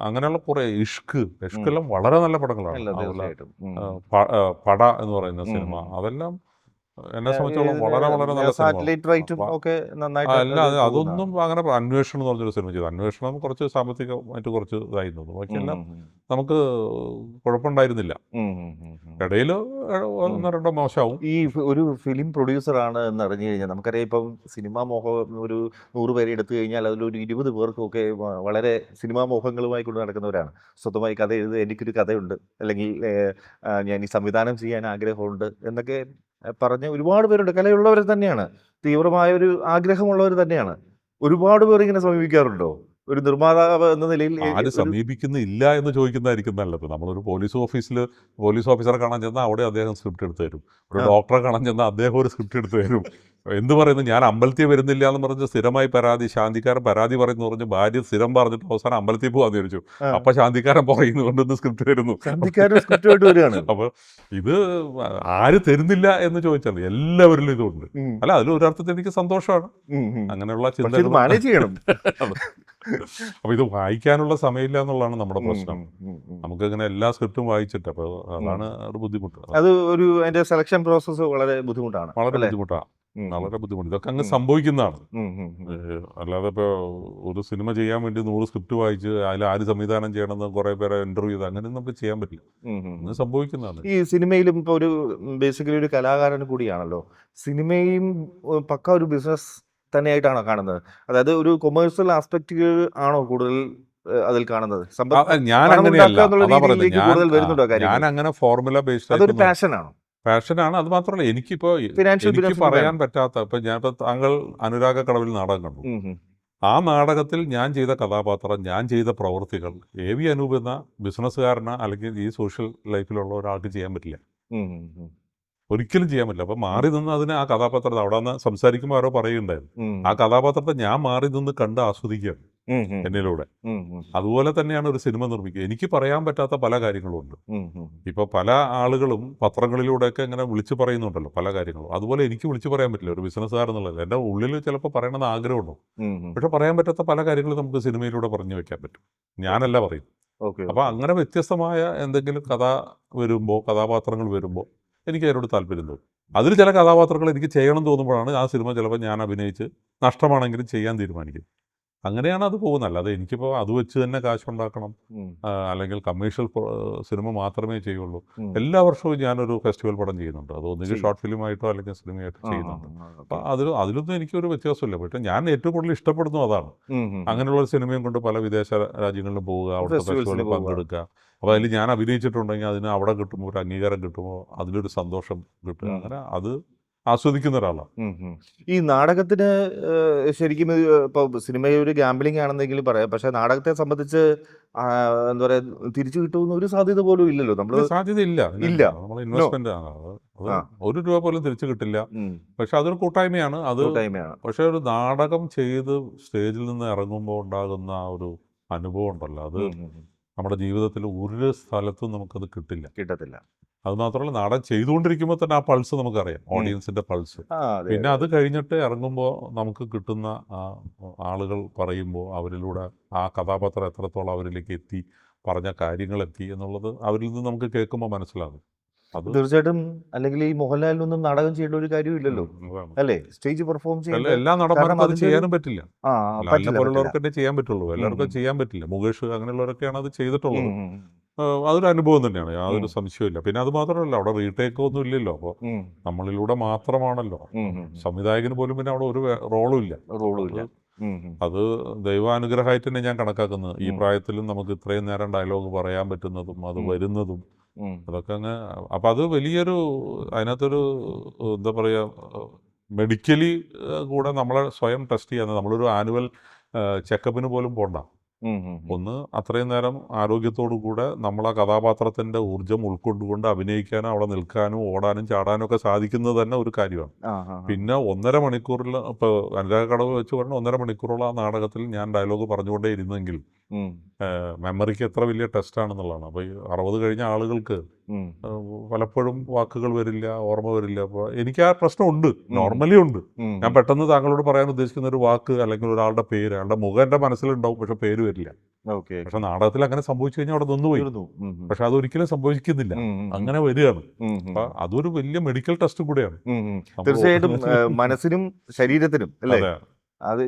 അങ്ങനെയുള്ള കുറേ ഇഷ്കെല്ലാം വളരെ നല്ല പടങ്ങളാണ്. പട എന്ന് പറയുന്ന സിനിമ അതെല്ലാം എന്നെ സംബന്ധിച്ചോളം വളരെ വളരെ നല്ല സിനിമ. അല്ല അതൊന്നും അങ്ങനെ അന്വേഷണം എന്ന് പറഞ്ഞൊരു സിനിമ ചെയ്തു. അന്വേഷണം കുറച്ച് സാമ്പത്തികമായിട്ട് കുറച്ച് ഇതായിരുന്നു. ബാക്കിയെല്ലാം നമുക്ക് കുഴപ്പമുണ്ടായിരുന്നില്ല. ഇടയിൽ ഒന്നോ രണ്ടോ മോശമാവും. ഈ ഒരു ഫിലിം പ്രൊഡ്യൂസറാണ് എന്ന് അറിഞ്ഞു കഴിഞ്ഞാൽ നമുക്കറിയാം, ഇപ്പം സിനിമാ മോഹം ഒരു 100 പേരെ എടുത്തു കഴിഞ്ഞാൽ അതിലൊരു 20 പേർക്കൊക്കെ വളരെ സിനിമാ മോഹങ്ങളുമായി കൊണ്ട് നടക്കുന്നവരാണ്. സ്വന്തമായി കഥ എഴുതുക, എനിക്കൊരു കഥയുണ്ട്, അല്ലെങ്കിൽ ഞാൻ ഈ സംവിധാനം ചെയ്യാൻ ആഗ്രഹമുണ്ട് എന്നൊക്കെ പറഞ്ഞ ഒരുപാട് പേരുണ്ട്. കലയുള്ളവർ തന്നെയാണ്, തീവ്രമായ ഒരു ആഗ്രഹമുള്ളവർ തന്നെയാണ്. ഒരുപാട് പേർ ഇങ്ങനെ സമീപിക്കാറുണ്ടോ ഒരു നിർമ്മാതാവ് എന്ന നിലയിൽ? ആര് സമീപിക്കുന്നില്ല എന്ന് ചോദിക്കുന്നതായിരിക്കും നല്ലത്. നമ്മളൊരു പോലീസ് ഓഫീസറെ കാണാൻ ചെന്നാൽ അവിടെ അദ്ദേഹം സ്ക്രിപ്റ്റ് എടുത്ത് തരും. ഒരു ഡോക്ടറെ കാണാൻ ചെന്നാൽ അദ്ദേഹം ഒരു സ്ക്രിപ്റ്റ് എടുത്ത് തരും. എന്ത് പറയുന്നു, ഞാൻ അമ്പലത്തിൽ വരുന്നില്ല എന്ന് പറഞ്ഞ് സ്ഥിരമായി ശാന്തിക്കാരൻ പരാതി പറയുന്നു പറഞ്ഞ് ഭാര്യ സ്ഥിരം പറഞ്ഞിട്ട് അവസാനം അമ്പലത്തിൽ പോകാന്ന് വിചാരിച്ചു. അപ്പൊ ശാന്തിക്കാരൻ പറയുന്നു കൊണ്ടൊന്ന് സ്ക്രിപ്റ്റ് തരുന്നു. അപ്പൊ ഇത് ആര് തരുന്നില്ല എന്ന് ചോദിച്ചാൽ എല്ലാവരിലും ഇതുണ്ട്. അല്ല, അതിലൊരർത്ഥത്തിൽ എനിക്ക് സന്തോഷമാണ്. അങ്ങനെയുള്ള ചിന്ത. അപ്പൊ ഇത് വായിക്കാനുള്ള സമയമില്ല എന്നുള്ളതാണ് നമ്മുടെ പ്രശ്നം. നമുക്ക് ഇങ്ങനെ എല്ലാ സ്ക്രിപ്റ്റും വായിച്ചിട്ട്, അപ്പൊ അതാണ് ഒരു ബുദ്ധിമുട്ട്. അത് ഒരു അതിന്റെ സെലക്ഷൻ പ്രോസസ്സ് വളരെ ബുദ്ധിമുട്ടാണ്. വളരെ ബുദ്ധിമുട്ടാണ്. ഇതൊക്കെ അങ്ങ് സംഭവിക്കുന്നതാണ്. അല്ലാതെ ഇപ്പോൾ ഒരു സിനിമ ചെയ്യാൻ വേണ്ടി 100 സ്ക്രിപ്റ്റ് വായിച്ച് അതിൽ ആര് സംവിധാനം ചെയ്യണമെന്ന് കുറെ പേരെ ഇന്റർവ്യൂ ചെയ്ത് അങ്ങനെ നമുക്ക് ചെയ്യാൻ പറ്റില്ല. അങ്ങനെ സംഭവിക്കുന്നതാണ്. ഈ സിനിമയിലും ഇപ്പോൾ ഒരു ബേസിക്കലി ഒരു കലാകാരൻ കൂടിയാണല്ലോ, സിനിമയും പക്ക ഒരു ബിസിനസ് തന്നെയായിട്ടാണോ കാണുന്നത്? അതായത് ഒരു കൊമേഴ്സ്യൽ ആസ്പെക്റ്റുകൾ ആണോ കൂടുതൽ അതിൽ കാണുന്നത്? ഞാൻ അങ്ങനെ ഫോർമുല ബേസ്ഡ് അതൊരു പാഷനാണോ? പാഷനാണ്. അത് മാത്രമല്ല, എനിക്ക് പറയാൻ പറ്റാത്ത, ഇപ്പൊ ഞാനിപ്പോൾ താങ്കൾ അനുരാഗക്കടവിൽ നാടകം കണ്ടു. ആ നാടകത്തിൽ ഞാൻ ചെയ്ത കഥാപാത്രം, ഞാൻ ചെയ്ത പ്രവൃത്തികൾ AV അനൂപ് എന്ന ബിസിനസ്സുകാരന് അല്ലെങ്കിൽ ഈ സോഷ്യൽ ലൈഫിലുള്ള ഒരാൾക്ക് ചെയ്യാൻ പറ്റില്ല. ഒരിക്കലും ചെയ്യാൻ പറ്റില്ല. അപ്പം മാറി നിന്ന് അതിന് ആ കഥാപാത്രത്തെ അവിടെ നിന്ന് സംസാരിക്കുമ്പോൾ ആരോ പറയുണ്ടായിരുന്നു, ആ കഥാപാത്രത്തെ ഞാൻ മാറി നിന്ന് കണ്ട് ആസ്വദിക്കുകയാണ് എന്നിലൂടെ. അതുപോലെ തന്നെയാണ് ഒരു സിനിമ നിർമ്മിക്കുക. എനിക്ക് പറയാൻ പറ്റാത്ത പല കാര്യങ്ങളും ഉണ്ട്. ഇപ്പൊ പല ആളുകളും പത്രങ്ങളിലൂടെയൊക്കെ ഇങ്ങനെ വിളിച്ചു പറയുന്നുണ്ടല്ലോ പല കാര്യങ്ങളും. അതുപോലെ എനിക്ക് വിളിച്ചു പറയാൻ പറ്റില്ല ഒരു ബിസിനസ്സുകാരെന്നുള്ളത്. എൻ്റെ ഉള്ളിൽ ചിലപ്പോൾ പറയണമെന്ന് ആഗ്രഹമുണ്ടോ, പക്ഷെ പറയാൻ പറ്റാത്ത പല കാര്യങ്ങളും നമുക്ക് സിനിമയിലൂടെ പറഞ്ഞു വെക്കാൻ പറ്റും. ഞാനല്ല പറയും. അപ്പൊ അങ്ങനെ വ്യത്യസ്തമായ എന്തെങ്കിലും കഥ വരുമ്പോൾ, കഥാപാത്രങ്ങൾ വരുമ്പോൾ എനിക്ക് അതിനോട് താല്പര്യം തോന്നും. അതിൽ ചില കഥാപാത്രങ്ങൾ എനിക്ക് ചെയ്യണം തോന്നുമ്പോഴാണ് ആ സിനിമ ചിലപ്പോൾ ഞാൻ അഭിനയിച്ച് നഷ്ടമാണെങ്കിലും ചെയ്യാൻ തീരുമാനിക്കും. അങ്ങനെയാണ് അത് പോകുന്നത്. അല്ലാതെ എനിക്കിപ്പോൾ അത് വെച്ച് തന്നെ കാശുണ്ടാക്കണം അല്ലെങ്കിൽ കമേഴ്ഷ്യൽ സിനിമ മാത്രമേ ചെയ്യുള്ളൂ. എല്ലാ വർഷവും ഞാനൊരു ഫെസ്റ്റിവൽ പടം ചെയ്യുന്നുണ്ട്. അത് ഒന്നുകിൽ ഷോർട്ട് ഫിലിമായിട്ടോ അല്ലെങ്കിൽ സിനിമയായിട്ടോ ചെയ്യുന്നുണ്ട്. അപ്പം അതിലൊന്നും എനിക്കൊരു വ്യത്യാസമില്ല. പക്ഷേ ഞാൻ ഏറ്റവും കൂടുതൽ ഇഷ്ടപ്പെടുന്നു അതാണ്. അങ്ങനെയുള്ള സിനിമയും കൊണ്ട് പല വിദേശ രാജ്യങ്ങളിലും പോവുക, അവിടുത്തെ ഫെസ്റ്റിവലിൽ പങ്കെടുക്കുക. അപ്പോൾ അതിൽ ഞാൻ അഭിനയിച്ചിട്ടുണ്ടെങ്കിൽ അതിന് അവിടെ കിട്ടുമ്പോൾ ഒരു അംഗീകാരം കിട്ടുമ്പോൾ അതിലൊരു സന്തോഷം കിട്ടുക. അങ്ങനെ അത് ആസ്വദിക്കുന്ന ഒരാളാണ്. ഈ നാടകത്തിന് ശരിക്കും ഇപ്പോൾ സിനിമയിൽ ഒരു ഗാംബ്ലിംഗ് ആണെന്നെങ്കിലും പറയാം, പക്ഷെ നാടകത്തെ സംബന്ധിച്ച് എന്താ പറയാ, തിരിച്ചു കിട്ടുന്ന ഒരു സാധ്യത പോലും ഇല്ലല്ലോ. സാധ്യത ഇല്ല. നമ്മൾ ഇൻവെസ്റ്റ്മെന്റ് ആണ്, ₹1 പോലും തിരിച്ചു കിട്ടില്ല. പക്ഷെ അതൊരു കൂട്ടായ്മയാണ്. പക്ഷെ ഒരു നാടകം ചെയ്ത് സ്റ്റേജിൽ നിന്ന് ഇറങ്ങുമ്പോൾ ഉണ്ടാകുന്ന ആ ഒരു അനുഭവം ഉണ്ടല്ലോ, അത് നമ്മുടെ ജീവിതത്തിൽ ഒരു സ്ഥലത്തും നമുക്കത് കിട്ടത്തില്ല. അത് മാത്രമല്ല, നാടകം ചെയ്തുകൊണ്ടിരിക്കുമ്പോൾ തന്നെ ആ പൾസ് നമുക്കറിയാം, ഓഡിയൻസിന്റെ പൾസ്. പിന്നെ അത് കഴിഞ്ഞിട്ട് ഇറങ്ങുമ്പോൾ നമുക്ക് കിട്ടുന്ന ആളുകൾ പറയുമ്പോൾ അവരിലൂടെ ആ കഥാപാത്രം എത്രത്തോളം അവരിലേക്ക് എത്തി, പറഞ്ഞ കാര്യങ്ങളെത്തി എന്നുള്ളത് അവരിൽ നിന്ന് നമുക്ക് കേൾക്കുമ്പോൾ മനസ്സിലാകും. അത് തീർച്ചയായിട്ടും. അല്ലെങ്കിൽ ഈ മോഹൻലാലിനൊന്നും നാടകം ചെയ്യേണ്ട ഒരു കാര്യമില്ലല്ലോ, അല്ലേ? സ്റ്റേജ് പെർഫോം ചെയ്യുന്ന എല്ലാ നടന്മാർക്കും അത് ചെയ്യാനും പറ്റില്ല. പോലുള്ളവർക്കേ ചെയ്യാൻ പറ്റുള്ളൂ, എല്ലാവർക്കും ചെയ്യാൻ പറ്റില്ല. മുകേഷ് അങ്ങനെയുള്ളവരൊക്കെയാണ് അത് ചെയ്തിട്ടുള്ളത്. അതൊരു അനുഭവം തന്നെയാണ്, യാതൊരു സംശയമില്ല. പിന്നെ അത് മാത്രമല്ല, അവിടെ റീടേക്ക് ഒന്നും ഇല്ലല്ലോ. അപ്പോൾ നമ്മളിലൂടെ മാത്രമാണല്ലോ, സംവിധായകന് പോലും പിന്നെ അവിടെ ഒരു റോളും ഇല്ല. അത് ദൈവാനുഗ്രഹമായിട്ട് തന്നെ ഞാൻ കണക്കാക്കുന്നത്. ഈ പ്രായത്തിലും നമുക്ക് ഇത്രയും നേരം ഡയലോഗ് പറയാൻ പറ്റുന്നതും അത് വരുന്നതും അതൊക്കെ അങ്ങ്. അപ്പം അത് വലിയൊരു, അതിനകത്തൊരു എന്താ പറയുക, മെഡിക്കലി കൂടെ നമ്മളെ സ്വയം ടെസ്റ്റ് ചെയ്യാൻ, നമ്മളൊരു ആനുവൽ ചെക്കപ്പിന് പോലും പോണ്ട. ഒന്ന് അത്രയും നേരം ആരോഗ്യത്തോടു കൂടെ നമ്മൾ ആ കഥാപാത്രത്തിൻ്റെ ഊർജ്ജം ഉൾക്കൊണ്ടുകൊണ്ട് അഭിനയിക്കാനും അവിടെ നിൽക്കാനും ഓടാനും ചാടാനും ഒക്കെ സാധിക്കുന്നത് തന്നെ ഒരു കാര്യമാണ്. പിന്നെ 1.5 മണിക്കൂറിൽ ഇപ്പോൾ അനുരാഗക്കടവ് വെച്ച് പറഞ്ഞ 1.5 മണിക്കൂറോളം ആ നാടകത്തിൽ ഞാൻ ഡയലോഗ് പറഞ്ഞുകൊണ്ടേ ഇരുന്നെങ്കിൽ മെമ്മറിക്ക് എത്ര വലിയ ടെസ്റ്റാണെന്നുള്ളതാണ്. അപ്പോൾ ഈ 60 കഴിഞ്ഞ ആളുകൾക്ക് പലപ്പോഴും വാക്കുകൾ വരില്ല, ഓർമ്മ വരില്ല. അപ്പോൾ എനിക്ക് ആ പ്രശ്നമുണ്ട്, നോർമലി ഉണ്ട്. ഞാൻ പെട്ടെന്ന് താങ്കളോട് പറയാൻ ഉദ്ദേശിക്കുന്ന ഒരു വാക്ക് അല്ലെങ്കിൽ ഒരാളുടെ പേര്, അയാളുടെ മുഖം എൻ്റെ മനസ്സിലുണ്ടാവും, പക്ഷെ പേര് വരില്ല. പക്ഷെ നാടകത്തിൽ അങ്ങനെ സംഭവിച്ചു കഴിഞ്ഞാൽ അവിടെ നിന്നുപോയി. പക്ഷെ അതൊരിക്കലും സംഭവിക്കുന്നില്ല, അങ്ങനെ വരികയാണ്. അപ്പൊ അതൊരു വലിയ മെഡിക്കൽ ടെസ്റ്റ് കൂടെയാണ്. തീർച്ചയായിട്ടും മനസ്സിനും ശരീരത്തിനും അല്ലേ, അത്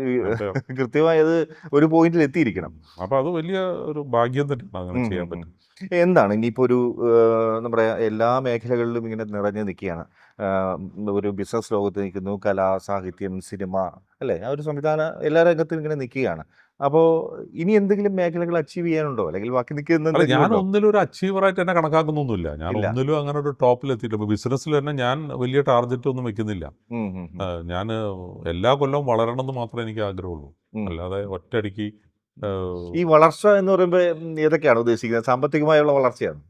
കൃത്യമായി അത് ഒരു പോയിന്റിൽ എത്തിയിരിക്കണം. അപ്പൊ അത് വലിയ ഒരു ഭാഗ്യം തന്നെയാണ് അങ്ങനെ ചെയ്യാൻ പറ്റും. എന്താണ് ഇനിയിപ്പോൾ ഒരു നമ്മുടെ എല്ലാ മേഖലകളിലും ഇങ്ങനെ നിറഞ്ഞു നിൽക്കുകയാണ്. ഒരു ബിസിനസ് ലോകത്ത് നിൽക്കുന്നു, കല, സാഹിത്യം, സിനിമ അല്ലേ, ആ ഒരു സംവിധാനം എല്ലാ രംഗത്തും ഇങ്ങനെ നിൽക്കുകയാണ്. അപ്പോൾ ഇനി എന്തെങ്കിലും മേഖലകൾ അച്ചീവ് ചെയ്യാനുണ്ടോ, അല്ലെങ്കിൽ ബാക്കി നിൽക്കുന്ന? ഞാൻ ഒന്നിലും ഒരു അച്ചീവറായിട്ട് തന്നെ കണക്കാക്കുന്നൊന്നുമില്ല. ഞാൻ ഒന്നിലും അങ്ങനെ ഒരു ടോപ്പിലെത്തിയില്ല. ഇപ്പോൾ ബിസിനസ്സിൽ തന്നെ ഞാൻ വലിയ ടാർഗറ്റ് ഒന്നും വെക്കുന്നില്ല. ഞാൻ എല്ലാ കൊല്ലവും വളരണം എന്ന് മാത്രമേ എനിക്ക് ആഗ്രഹമുള്ളൂ, അല്ലാതെ ഒറ്റയടിക്ക്. ഈ വളർച്ച എന്ന് പറയുമ്പോൾ ഏതൊക്കെയാണ് ഉദ്ദേശിക്കുന്നത്? സാമ്പത്തികമായുള്ള വളർച്ചയാണ്?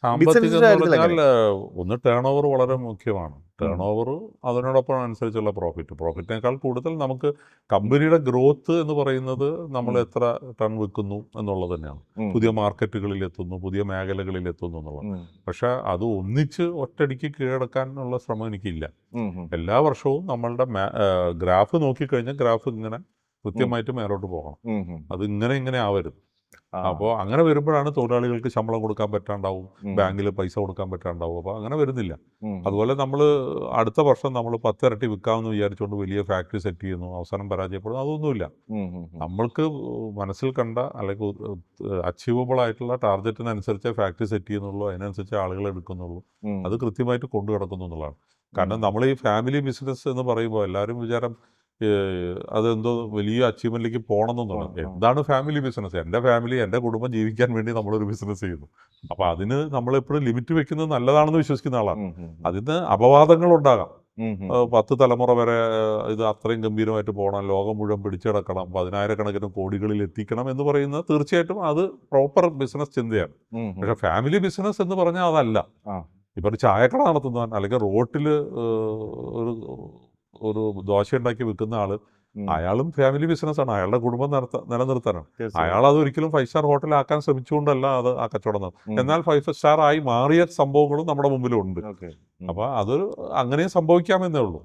സാമ്പത്തികം എന്ന് പറഞ്ഞാൽ ഒന്ന് ടേൺ ഓവർ വളരെ മുഖ്യമാണ്. ടേൺ ഓവർ അതിനോടൊപ്പം അനുസരിച്ചുള്ള പ്രോഫിറ്റിനേക്കാൾ കൂടുതൽ നമുക്ക് കമ്പനിയുടെ ഗ്രോത്ത് എന്ന് പറയുന്നത് നമ്മൾ എത്ര ടൺ വിൽക്കുന്നു എന്നുള്ളത് തന്നെയാണ്. പുതിയ മാർക്കറ്റുകളിൽ എത്തുന്നു, പുതിയ മേഖലകളിൽ എത്തുന്നു എന്നുള്ളത്. പക്ഷെ അത് ഒന്നിച്ച് ഒറ്റയടിക്ക് കീഴടക്കാനുള്ള ശ്രമം എനിക്കില്ല. എല്ലാ വർഷവും നമ്മളുടെ ഗ്രാഫ് നോക്കിക്കഴിഞ്ഞാൽ ഗ്രാഫ് ഇങ്ങനെ കൃത്യമായിട്ട് മേലോട്ട് പോകണം. അത് ഇങ്ങനെ ആവരുത്. അപ്പോൾ അങ്ങനെ വരുമ്പോഴാണ് തൊഴിലാളികൾക്ക് ശമ്പളം കൊടുക്കാൻ പറ്റാണ്ടാവും, ബാങ്കിൽ പൈസ കൊടുക്കാൻ പറ്റാണ്ടാവും. അപ്പോൾ അങ്ങനെ വരുന്നില്ല. അതുപോലെ നമ്മൾ അടുത്ത വർഷം നമ്മൾ 10 ഇരട്ടി വിൽക്കാമെന്ന് വിചാരിച്ചുകൊണ്ട് വലിയ ഫാക്ടറി സെറ്റ് ചെയ്യുന്നു, അവസാനം പരാജയപ്പെടുന്നു. അതൊന്നുമില്ല. നമ്മൾക്ക് മനസ്സിൽ കണ്ട അല്ലെങ്കിൽ അച്ചീവബിൾ ആയിട്ടുള്ള ടാർഗറ്റിനനുസരിച്ച് ഫാക്ടറി സെറ്റ് ചെയ്യുന്നുള്ളൂ, അതിനനുസരിച്ച് ആളുകളെ എടുക്കുന്നുള്ളൂ. അത് കൃത്യമായിട്ട് കൊണ്ടു കിടക്കുന്നു എന്നുള്ളതാണ്. കാരണം നമ്മൾ ഈ ഫാമിലി ബിസിനസ് എന്ന് പറയുമ്പോൾ എല്ലാവരും വിചാരം അതെന്തോ വലിയ അച്ചീവ്മെന്റിലേക്ക് പോകണമെന്നുള്ളത്. എന്താണ് ഫാമിലി ബിസിനസ്? എൻ്റെ ഫാമിലി, എൻ്റെ കുടുംബം ജീവിക്കാൻ വേണ്ടി നമ്മളൊരു ബിസിനസ് ചെയ്യുന്നു. അപ്പോൾ അതിന് നമ്മളെപ്പോഴും ലിമിറ്റ് വെക്കുന്നത് നല്ലതാണെന്ന് വിശ്വസിക്കുന്ന ആളാണ്. അതിന് അപവാദങ്ങളുണ്ടാകാം. 10 തലമുറ വരെ ഇത് അത്രയും ഗംഭീരമായിട്ട് പോകണം, ലോകം മുഴുവൻ പിടിച്ചടക്കണം, 10,000-കണക്കിന് കോടികളിൽ എത്തിക്കണം എന്ന് പറയുന്നത് തീർച്ചയായിട്ടും അത് പ്രോപ്പർ ബിസിനസ് ചിന്തയാണ്. പക്ഷെ ഫാമിലി ബിസിനസ് എന്ന് പറഞ്ഞാൽ അതല്ല. ഇപ്പോൾ ഒരു ചായക്കട നടത്തുന്നവൻ അല്ലെങ്കിൽ റോട്ടിൽ ഒരു ദോശ ഉണ്ടാക്കി വിൽക്കുന്ന ആള്, അയാളും ഫാമിലി ബിസിനസ്സാണ്. അയാളുടെ കുടുംബം നിലനിർത്താനാണ്. അയാൾ അത് ഒരിക്കലും 5 സ്റ്റാർ ഹോട്ടലാക്കാൻ ശ്രമിച്ചുകൊണ്ടല്ല അത് ആ കച്ചവടം നടത്തുന്നത്. എന്നാൽ 5 സ്റ്റാർ ആയി മാറിയ സംഭവങ്ങളും നമ്മുടെ മുമ്പിലുണ്ട്. അപ്പൊ അത് അങ്ങനെയും സംഭവിക്കാമെന്നേ ഉള്ളൂ.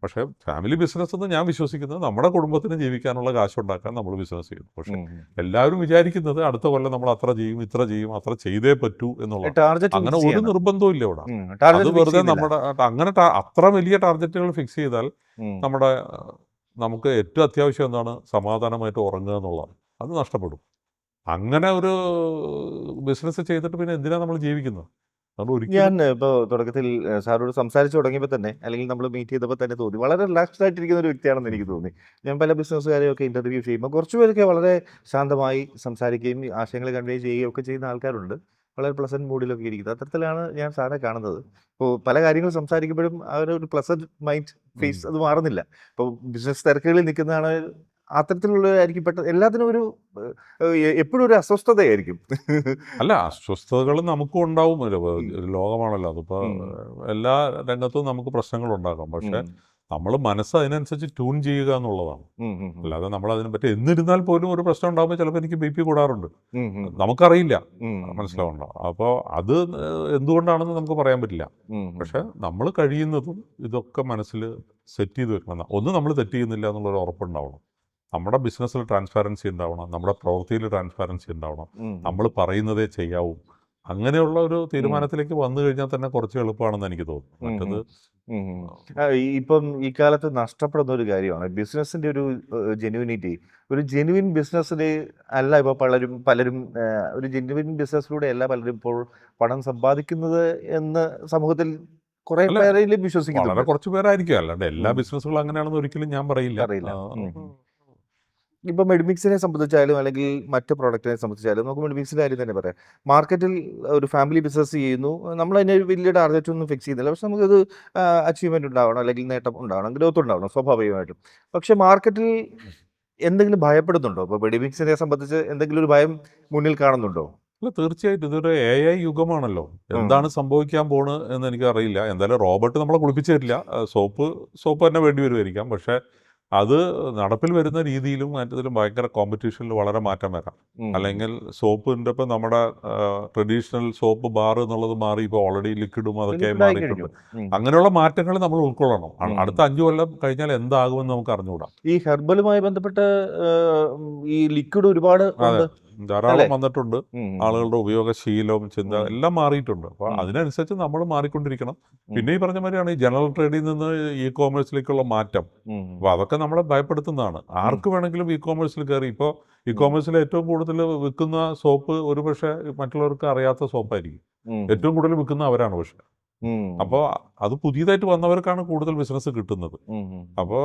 പക്ഷെ ഫാമിലി ബിസിനസ് എന്ന് ഞാൻ വിശ്വസിക്കുന്നത് നമ്മുടെ കുടുംബത്തിന് ജീവിക്കാനുള്ള കാശുണ്ടാക്കാൻ നമ്മൾ ബിസിനസ് ചെയ്യുന്നു. പക്ഷെ എല്ലാവരും വിചാരിക്കുന്നത് അടുത്ത കൊല്ലം നമ്മൾ അത്ര ചെയ്യും, ഇത്ര ചെയ്യും, അത്ര ചെയ്തേ പറ്റൂ എന്നുള്ളത്. അങ്ങനെ ഒരു നിർബന്ധവും ഇല്ല ഇവിടെ. അത് വെറുതെ നമ്മുടെ അങ്ങനെ അത്ര വലിയ ടാർഗറ്റുകൾ ഫിക്സ് ചെയ്താൽ നമുക്ക് ഏറ്റവും അത്യാവശ്യം എന്താണ്? സമാധാനമായിട്ട് ഉറങ്ങുക എന്നുള്ളതാണ്. അത് നഷ്ടപ്പെടും. അങ്ങനെ ഒരു ബിസിനസ് ചെയ്തിട്ട് പിന്നെ എന്തിനാണ് നമ്മൾ ജീവിക്കുന്നത്? ഞാൻ ഇപ്പോൾ തുടക്കത്തിൽ സാറോട് സംസാരിച്ചു തുടങ്ങിയപ്പോൾ തന്നെ, അല്ലെങ്കിൽ നമ്മൾ മീറ്റ് ചെയ്തപ്പോൾ തന്നെ തോന്നി വളരെ റിലാക്സ്ഡ് ആയിട്ടിരിക്കുന്ന ഒരു വ്യക്തിയാണെന്ന് എനിക്ക് തോന്നി. ഞാൻ പല ബിസിനസ്സുകാരെയൊക്കെ ഇൻ്റർവ്യൂ ചെയ്യുമ്പോൾ കുറച്ചുപേരൊക്കെ വളരെ ശാന്തമായി സംസാരിക്കുകയും ആശയങ്ങൾ കൺവേ ചെയ്യുകയും ഒക്കെ ചെയ്യുന്ന ആൾക്കാരുണ്ട്. വളരെ പ്ലസൻറ്റ് മൂഡിലൊക്കെ ഇരിക്കുന്നത്. അത്തരത്തിലാണ് ഞാൻ സാറിനെ കാണുന്നത്. ഇപ്പോൾ പല കാര്യങ്ങൾ സംസാരിക്കുമ്പോഴും ആ ഒരു പ്ലസൻറ്റ് മൈൻഡ് ഫേസ് അത് മാറുന്നില്ല. ഇപ്പോൾ ബിസിനസ് തിരക്കുകളിൽ നിൽക്കുന്നതാണ് അത്തരത്തിലുള്ളതായിരിക്കും. പെട്ടെന്ന് എല്ലാത്തിനും ഒരു എപ്പോഴും ഒരു അസ്വസ്ഥതയായിരിക്കും. അല്ല, അസ്വസ്ഥതകൾ നമുക്കും ഉണ്ടാവും. ലോകമാണല്ലോ അതിപ്പോൾ എല്ലാ രംഗത്തും നമുക്ക് പ്രശ്നങ്ങളുണ്ടാകാം. പക്ഷെ നമ്മൾ മനസ്സ് അതിനനുസരിച്ച് ട്യൂൺ ചെയ്യുക എന്നുള്ളതാണ്. അല്ലാതെ നമ്മൾ അതിനെ പറ്റി എന്നിരുന്നാൽ പോലും ഒരു പ്രശ്നം ഉണ്ടാകുമ്പോൾ ചിലപ്പോൾ എനിക്ക് BP കൂടാറുണ്ട്. നമുക്കറിയില്ല, മനസ്സിലാവുണ്ടോ? അപ്പോൾ അത് എന്തുകൊണ്ടാണെന്ന് നമുക്ക് പറയാൻ പറ്റില്ല. പക്ഷെ നമ്മൾ കഴിയുന്നതും ഇതൊക്കെ മനസ്സിൽ സെറ്റ് ചെയ്ത് വെക്കണം. ഒന്ന്, നമ്മൾ തെറ്റ് ചെയ്യുന്നില്ല എന്നുള്ളൊരു ഉറപ്പുണ്ടാവണം. നമ്മുടെ ബിസിനസ്സിൽ ട്രാൻസ്പാരൻസി ഉണ്ടാവണം, നമ്മുടെ പ്രവൃത്തിയിൽ ട്രാൻസ്പാരൻസി ഉണ്ടാവണം, നമ്മൾ പറയുന്നതേ ചെയ്യാവൂ. അങ്ങനെയുള്ള ഒരു തീരുമാനത്തിലേക്ക് വന്നു കഴിഞ്ഞാൽ തന്നെ കുറച്ച് എളുപ്പമാണെന്ന് എനിക്ക് തോന്നുന്നു. മറ്റത് ഇപ്പം ഈ കാലത്ത് നഷ്ടപ്പെടുന്ന ഒരു കാര്യമാണ് ബിസിനസ്സിന്റെ ഒരു ജെന്യൂനിറ്റി. ഒരു ജെന്യൂൻ ബിസിനസ്സിന് അല്ല ഇപ്പോൾ പലരും ഒരു ജെന്യൂൻ ബിസിനസ്സിലൂടെ അല്ല പലരും ഇപ്പോൾ പണം സമ്പാദിക്കുന്നത് എന്ന് സമൂഹത്തിൽ കുറെ പേരെങ്കിലും വിശ്വസിക്കുന്നു. വളരെ കുറച്ച് പേരായിരിക്കും, അല്ലാണ്ട് എല്ലാ ബിസിനസ്സുകളും അങ്ങനെയാണെന്ന് ഒരിക്കലും ഞാൻ പറയില്ല. ഇപ്പം മെഡിമിക്സിനെ സംബന്ധിച്ചാലും അല്ലെങ്കിൽ മറ്റ് പ്രോഡക്റ്റിനെ സംബന്ധിച്ചാലും നമുക്ക് മെഡിമിക്സിൻ്റെ കാര്യം തന്നെ പറയാം. മാർക്കറ്റിൽ ഒരു ഫാമിലി ബിസിനസ് ചെയ്യുന്നു, നമ്മൾ അതിനെ വലിയ ടാർഗറ്റ് ഒന്നും ഫിക്സ് ചെയ്യുന്നില്ല. പക്ഷെ നമുക്കത് അച്ചീവ്മെൻറ്റ് ഉണ്ടാവണം, അല്ലെങ്കിൽ നേട്ടം ഉണ്ടാവണം, ഗ്രോത്ത് ഉണ്ടാവണം സ്വാഭാവികമായിട്ടും. പക്ഷെ മാർക്കറ്റിൽ എന്തെങ്കിലും ഭയപ്പെടുന്നുണ്ടോ? ഇപ്പോൾ വെടിമിക്സിനെ സംബന്ധിച്ച് എന്തെങ്കിലും ഒരു ഭയം മുന്നിൽ കാണുന്നുണ്ടോ? അല്ല, തീർച്ചയായിട്ടും ഇതൊരു AI യുഗമാണല്ലോ. എന്താണ് സംഭവിക്കാൻ പോണ് എന്ന് എനിക്കറിയില്ല. എന്തായാലും റോബോട്ട് നമ്മളെ കുളിപ്പിച്ച് തരില്ല. സോപ്പ് തന്നെ വേണ്ടി വരുമായിരിക്കാം. പക്ഷേ അത് നടപ്പിൽ വരുന്ന രീതിയിലും മറ്റതിലും ഭയങ്കര കോമ്പറ്റീഷനിൽ വളരെ മാറ്റം വരാം. അല്ലെങ്കിൽ സോപ്പിൻ്റെ ഇപ്പം നമ്മുടെ ട്രഡീഷണൽ സോപ്പ് ബാർ എന്നുള്ളത് മാറി ഇപ്പോൾ ഓൾറെഡി ലിക്വിഡും അതൊക്കെ ആയി ലിക്വിഡായി കഴിഞ്ഞു. മാറിയിട്ടുണ്ട്. അങ്ങനെയുള്ള മാറ്റങ്ങൾ നമ്മൾ ഉൾക്കൊള്ളണം. അടുത്ത 5 കൊല്ലം കഴിഞ്ഞാൽ എന്താകുമെന്ന് നമുക്ക് അറിഞ്ഞുകൂടാ. ഈ ഹെർബലുമായി ബന്ധപ്പെട്ട് ഈ ലിക്വിഡ് ഒരുപാട് അതെ, ഉണ്ട് ധാരാളം അല്ലേ? വന്നിട്ടുണ്ട്. ആളുകളുടെ ഉപയോഗശീലവും ചിന്ത എല്ലാം മാറിയിട്ടുണ്ട്. അപ്പോൾ അതിനനുസരിച്ച് നമ്മൾ മാറിക്കൊണ്ടിരിക്കണം. പിന്നെ ഈ പറഞ്ഞ മാതിരിയാണ് ഈ ജനറൽ ട്രേഡിൽ നിന്ന് കോമേഴ്സിലേക്കുള്ള മാറ്റം. അപ്പോൾ അതൊക്കെ നമ്മളെ ഭയപ്പെടുത്തുന്നതാണ്. ആർക്ക് വേണമെങ്കിലും കോമേഴ്സിൽ കയറി. ഇപ്പോൾ കോമേഴ്സിൽ ഏറ്റവും കൂടുതൽ വിൽക്കുന്ന സോപ്പ് ഒരുപക്ഷെ മറ്റുള്ളവർക്ക് അറിയാത്ത സോപ്പായിരിക്കും. ഏറ്റവും കൂടുതൽ വിൽക്കുന്ന അവരാണ്. പക്ഷെ അപ്പോൾ അത് പുതിയതായിട്ട് വന്നവർക്കാണ് കൂടുതൽ ബിസിനസ് കിട്ടുന്നത്. അപ്പോൾ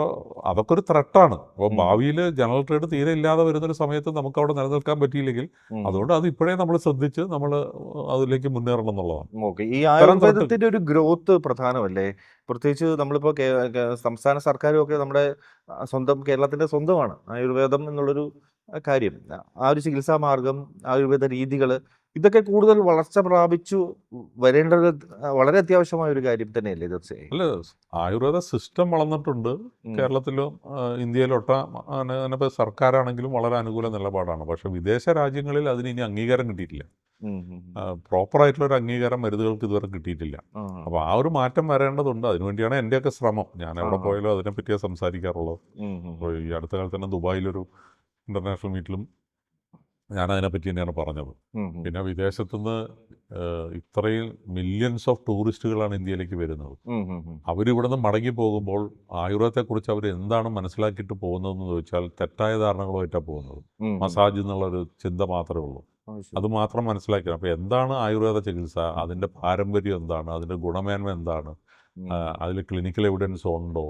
അതൊക്കെ ഒരു ത്രെട്ടാണ്. അപ്പോൾ ഭാവിയിൽ ജനറൽ ട്രേഡ് തീരെ ഇല്ലാതെ വരുന്നൊരു സമയത്ത് നമുക്ക് അവിടെ നിലനിൽക്കാൻ പറ്റിയില്ലെങ്കിൽ അതുകൊണ്ട് അത് ഇപ്പോഴേ നമ്മൾ ശ്രദ്ധിച്ച് നമ്മൾ അതിലേക്ക് മുന്നേറണം എന്നുള്ളതാണ്. ഓക്കെ. ഈ ആയുർവേദത്തിന്റെ ഒരു ഗ്രോത്ത് പ്രധാനമല്ലേ? പ്രത്യേകിച്ച് നമ്മളിപ്പോൾ സംസ്ഥാന സർക്കാരും ഒക്കെ നമ്മുടെ സ്വന്തം കേരളത്തിന്റെ സ്വന്തമാണ് ആയുർവേദം എന്നുള്ളൊരു കാര്യം. ആ ഒരു ചികിത്സാ മാർഗം, ആയുർവേദ രീതികൾ ഇതൊക്കെ കൂടുതൽ വളർച്ച പ്രാപിച്ചു വരേണ്ടത് വളരെ അത്യാവശ്യമായ ഒരു കാര്യം തന്നെയല്ലേ തീർച്ചയായും? അല്ല, ആയുർവേദ സിസ്റ്റം വളർന്നിട്ടുണ്ട് കേരളത്തിലും ഇന്ത്യയിലൊട്ട. അങ്ങനെ സർക്കാരാണെങ്കിലും വളരെ അനുകൂല നിലപാടാണ്. പക്ഷെ വിദേശ രാജ്യങ്ങളിൽ അതിന് ഇനി അംഗീകാരം കിട്ടിയിട്ടില്ല. പ്രോപ്പറായിട്ടുള്ള ഒരു അംഗീകാരം മരുന്നുകൾക്ക് ഇതുവരെ കിട്ടിയിട്ടില്ല. അപ്പോൾ ആ ഒരു മാറ്റം വരേണ്ടതുണ്ട്. അതിനുവേണ്ടിയാണ് എൻ്റെയൊക്കെ ശ്രമം. ഞാൻ എവിടെ പോയാലും അതിനെപ്പറ്റിയാണ് സംസാരിക്കാറുള്ളത്. അപ്പോൾ ഈ അടുത്ത കാലത്ത് തന്നെ ദുബായിലൊരു ഇൻ്റർനാഷണൽ മീറ്റിലും ഞാൻ അതിനെപ്പറ്റി തന്നെയാണ് പറഞ്ഞത്. പിന്നെ വിദേശത്തുനിന്ന് ഇത്രയും മില്യൺസ് ഓഫ് ടൂറിസ്റ്റുകളാണ് ഇന്ത്യയിലേക്ക് വരുന്നത്. അവരിവിടുന്ന് മടങ്ങി പോകുമ്പോൾ ആയുർവേദത്തെക്കുറിച്ച് അവർ എന്താണ് മനസ്സിലാക്കിയിട്ട് പോകുന്നതെന്ന് ചോദിച്ചാൽ തെറ്റായ ധാരണകളുമായിട്ടാണ് പോകുന്നത്. മസാജ് എന്നുള്ളൊരു ചിന്ത മാത്രമേ ഉള്ളൂ. അത് മാത്രം മനസ്സിലാക്കണം. അപ്പോൾ എന്താണ് ആയുർവേദ ചികിത്സ, അതിൻ്റെ പാരമ്പര്യം എന്താണ്, അതിൻ്റെ ഗുണമേന്മ എന്താണ്, അതിൽ ക്ലിനിക്കൽ എവിഡൻസ് ഉണ്ടോ,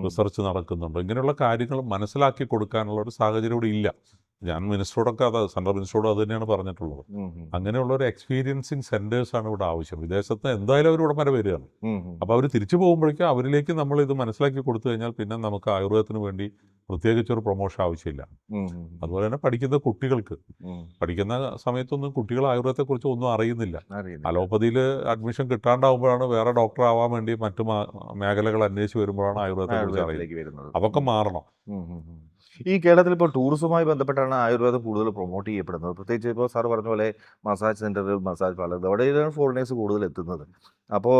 റിസർച്ച് നടക്കുന്നുണ്ടോ, ഇങ്ങനെയുള്ള കാര്യങ്ങൾ മനസ്സിലാക്കി കൊടുക്കാനുള്ള ഒരു സാഹചര്യം ഇവിടെ ഇല്ല. ഞാൻ മിനിസ്റ്ററോടൊക്കെ സെൻട്രൽ മിനിസ്റ്ററോട് അത് തന്നെയാണ് പറഞ്ഞിട്ടുള്ളത്. അങ്ങനെയുള്ള ഒരു എക്സ്പീരിയൻസിങ് സെൻറ്റേഴ്സാണ് ഇവിടെ ആവശ്യം. വിദേശത്ത് എന്തായാലും അവർ ഇവിടെ വരെ വരികയാണ്. അപ്പോൾ അവർ തിരിച്ചു പോകുമ്പോഴേക്കും അവരിലേക്ക് നമ്മൾ ഇത് മനസ്സിലാക്കി കൊടുത്തു കഴിഞ്ഞാൽ പിന്നെ നമുക്ക് ആയുർവേദത്തിന് വേണ്ടി പ്രത്യേകിച്ചൊരു പ്രൊമോഷൻ ആവശ്യമില്ല. അതുപോലെ തന്നെ പഠിക്കുന്ന കുട്ടികൾക്ക് പഠിക്കുന്ന സമയത്തൊന്നും കുട്ടികൾ ആയുർവേദത്തെക്കുറിച്ച് ഒന്നും അറിയുന്നില്ല. അലോപ്പതിയിൽ അഡ്മിഷൻ കിട്ടാണ്ടാവുമ്പോഴാണ് വേറെ ഡോക്ടർ ആവാൻ വേണ്ടി മറ്റു മേഖലകൾ അന്വേഷിച്ച് വരുമ്പോഴാണ് ആയുർവേദത്തെക്കുറിച്ച് അറിയുന്നത്. അതൊക്കെ മാറണം. ഈ കേരളത്തിൽ ഇപ്പോൾ ടൂറിസവുമായി ബന്ധപ്പെട്ടാണ് ആയുർവേദം കൂടുതൽ പ്രൊമോട്ട് ചെയ്യപ്പെടുന്നത്. പ്രത്യേകിച്ച് ഇപ്പോൾ സാർ പറഞ്ഞ പോലെ മസാജ് സെൻ്ററുകൾ, മസാജ് പാർലർ, അവിടെയാണ് ഫോറിനേഴ്സ് കൂടുതൽ എത്തുന്നത്. അപ്പോൾ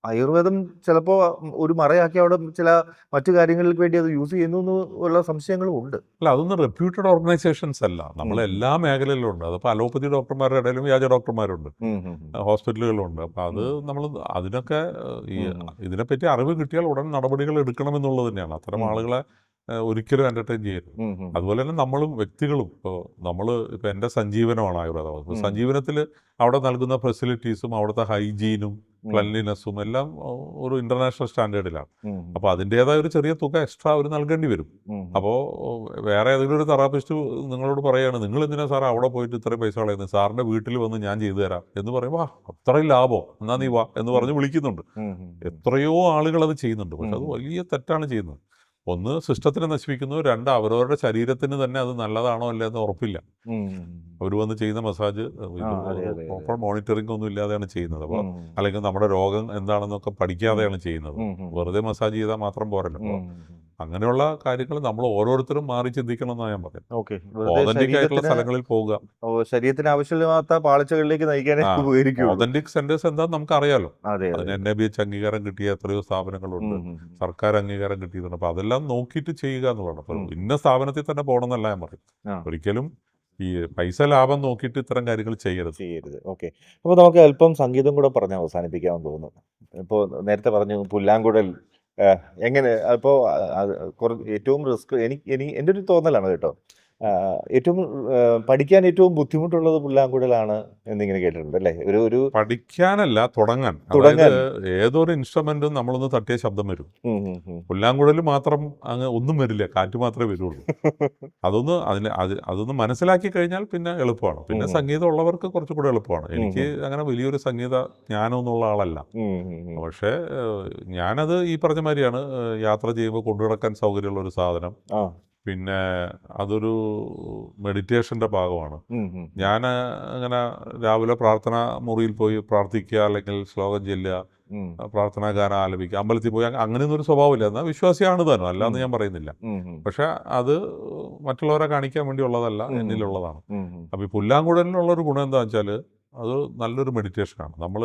ആയുർവേദം ചിലപ്പോൾ ഒരു മറയാക്കി അവിടെ ചില മറ്റു കാര്യങ്ങൾക്ക് വേണ്ടി അത് യൂസ് ചെയ്യുന്നു ഉള്ള സംശയങ്ങളും ഉണ്ട്. അല്ല, അതൊന്നും റെപ്യൂട്ടഡ് ഓർഗനൈസേഷൻസ് അല്ല. നമ്മൾ എല്ലാ മേഖലയിലും ഉണ്ട്. അതിപ്പോൾ അലോപ്പതി ഡോക്ടർമാരുടെ ഇടയിലും വ്യാജ ഡോക്ടർമാരുണ്ട്, ഹോസ്പിറ്റലുകളുണ്ട്. അപ്പോൾ അത് നമ്മൾ അതിനൊക്കെ ഇതിനെപ്പറ്റി അറിവ് കിട്ടിയാൽ ഉടൻ നടപടികൾ എടുക്കണമെന്നുള്ളത് തന്നെയാണ്. അത്തരം ആളുകളെ ഒരിക്കലും എൻ്റർടൈൻ ചെയ്യരുത്. അതുപോലെ തന്നെ നമ്മളും വ്യക്തികളും ഇപ്പോൾ എൻ്റെ സഞ്ജീവനമാണ് ആയുർവേദം. അപ്പോൾ സഞ്ജീവനത്തിൽ അവിടെ നൽകുന്ന ഫെസിലിറ്റീസും അവിടുത്തെ ഹൈജീനും ക്ലൻലിനെസ്സും എല്ലാം ഒരു ഇൻ്റർനാഷണൽ സ്റ്റാൻഡേർഡിലാണ്. അപ്പോൾ അതിൻ്റേതായ ഒരു ചെറിയ തുക എക്സ്ട്രാ അവർ നൽകേണ്ടി വരും. അപ്പോൾ വേറെ ഏതെങ്കിലും ഒരു തെറാപ്പിസ്റ്റ് നിങ്ങളോട് പറയുകയാണ്, നിങ്ങൾ എന്തിനാ സാർ അവിടെ പോയിട്ട് ഇത്രയും പൈസ കളയുന്നത്, സാറിൻ്റെ വീട്ടിൽ വന്ന് ഞാൻ ചെയ്തു തരാം എന്ന് പറയുമ്പോൾ അത്രയും ലാഭം, എന്നാ നീ വാ എന്ന് പറഞ്ഞ് വിളിക്കുന്നുണ്ട്. എത്രയോ ആളുകൾ അത് ചെയ്യുന്നുണ്ട്. പക്ഷെ അത് വലിയ തെറ്റാണ് ചെയ്യുന്നത്. ഒന്ന്, സിസ്റ്റത്തിനെ നശിപ്പിക്കുന്നു. രണ്ട്, അവരവരുടെ ശരീരത്തിന് തന്നെ അത് നല്ലതാണോ അല്ലേ എന്ന് ഉറപ്പില്ല. അവർ വന്ന് ചെയ്യുന്ന മസാജ് പ്രോപ്പർ മോണിറ്ററിംഗ് ഒന്നും ഇല്ലാതെയാണ് ചെയ്യുന്നത്. അപ്പോൾ അല്ലെങ്കിൽ നമ്മുടെ രോഗം എന്താണെന്നൊക്കെ പഠിക്കാതെയാണ് ചെയ്യുന്നത്. വെറുതെ മസാജ് ചെയ്താൽ മാത്രം പോരല്ലോ. അങ്ങനെയുള്ള കാര്യങ്ങൾ നമ്മൾ ഓരോരുത്തരും മാറി ചിന്തിക്കണം എന്നാണ് ഞാൻ പറയുന്നത്. ഓതന്റിക് ആയിട്ടുള്ള സ്ഥലങ്ങളിൽ പോവുക, ശരീരത്തിന് ആവശ്യമില്ലാത്ത പാളിച്ചകളിലേക്ക് നയിക്കാനേ ഉപകരിക്കും. ഓതന്റിക് സെന്റേഴ്സ് എന്താണെന്ന് നമുക്ക് അറിയാലോ. അതിന് NABH അംഗീകാരം കിട്ടിയ എത്രയോ സ്ഥാപനങ്ങളുണ്ട്, സർക്കാർ അംഗീകാരം കിട്ടിയിട്ടുണ്ട്. അപ്പോൾ അതെല്ലാം നോക്കിയിട്ട് ചെയ്യുക എന്നുള്ളതാണ്. അപ്പോൾ ഇന്ന സ്ഥാപനത്തിൽ തന്നെ പോകണമെന്നല്ല ഞാൻ പറയും. ഒരിക്കലും ഈ പൈസ ലാഭം നോക്കിയിട്ട് ഇത്തരം കാര്യങ്ങൾ ചെയ്യരുത്. ഓക്കെ. അപ്പോൾ നമുക്ക് അല്പം സംഗീതം കൂടെ പറഞ്ഞ് അവസാനിപ്പിക്കാമെന്ന് തോന്നുന്നു. ഇപ്പോൾ നേരത്തെ പറഞ്ഞു പുല്ലാങ്കുഴൽ എങ്ങനെ, അപ്പോൾ ഏറ്റവും റിസ്ക് എൻ്റെ ഒരു തോന്നലാണ് കേട്ടോ. ഏറ്റവും പഠിക്കാൻ ഏറ്റവും ബുദ്ധിമുട്ടുള്ളത് പുല്ലാങ്കുഴലാണ് എന്നിങ്ങനെ കേട്ടിട്ടുണ്ട് അല്ലേ? ഒരു പഠിക്കാനല്ല, തുടങ്ങാൻ. ഏതൊരു ഇൻസ്ട്രുമെന്റും നമ്മളൊന്ന് തട്ടിയ ശബ്ദം വരും. പുല്ലാങ്കുഴൽ മാത്രം അങ്ങ് ഒന്നും വരില്ല, കാറ്റ് മാത്രമേ വരുള്ളൂ. അതൊന്ന് മനസ്സിലാക്കി കഴിഞ്ഞാൽ പിന്നെ എളുപ്പമാണ്. പിന്നെ സംഗീതം ഉള്ളവർക്ക് കുറച്ചുകൂടെ എളുപ്പമാണ്. എനിക്ക് അങ്ങനെ വലിയൊരു സംഗീത ജ്ഞാനമൊന്നുള്ള ആളല്ല. പക്ഷേ ഞാനത് ഈ പറഞ്ഞ മാതിരിയാണ്, യാത്ര ചെയ്യുമ്പോൾ കൊണ്ടുനടക്കാൻ സൗകര്യമുള്ള ഒരു സാധനം, പിന്നെ അതൊരു മെഡിറ്റേഷൻ്റെ ഭാഗമാണ്. ഞാൻ അങ്ങനെ രാവിലെ പ്രാർത്ഥന മുറിയിൽ പോയി പ്രാർത്ഥിക്കുക, അല്ലെങ്കിൽ ശ്ലോകം ചൊല്ലുക, പ്രാർത്ഥനാ ഗാനം ആലപിക്കുക, അമ്പലത്തിൽ പോയി അങ്ങനെയൊന്നും ഒരു സ്വഭാവമില്ല. എന്നാൽ വിശ്വാസിയാണ് താനും, അല്ലാന്ന് ഞാൻ പറയുന്നില്ല. പക്ഷെ അത് മറ്റുള്ളവരെ കാണിക്കാൻ വേണ്ടിയുള്ളതല്ല, എന്നിലുള്ളതാണ്. അപ്പോൾ ഈ പുല്ലാങ്കുഴലിനുള്ളൊരു ഗുണം എന്താണെന്ന് വെച്ചാൽ അത് നല്ലൊരു മെഡിറ്റേഷനാണ്. നമ്മൾ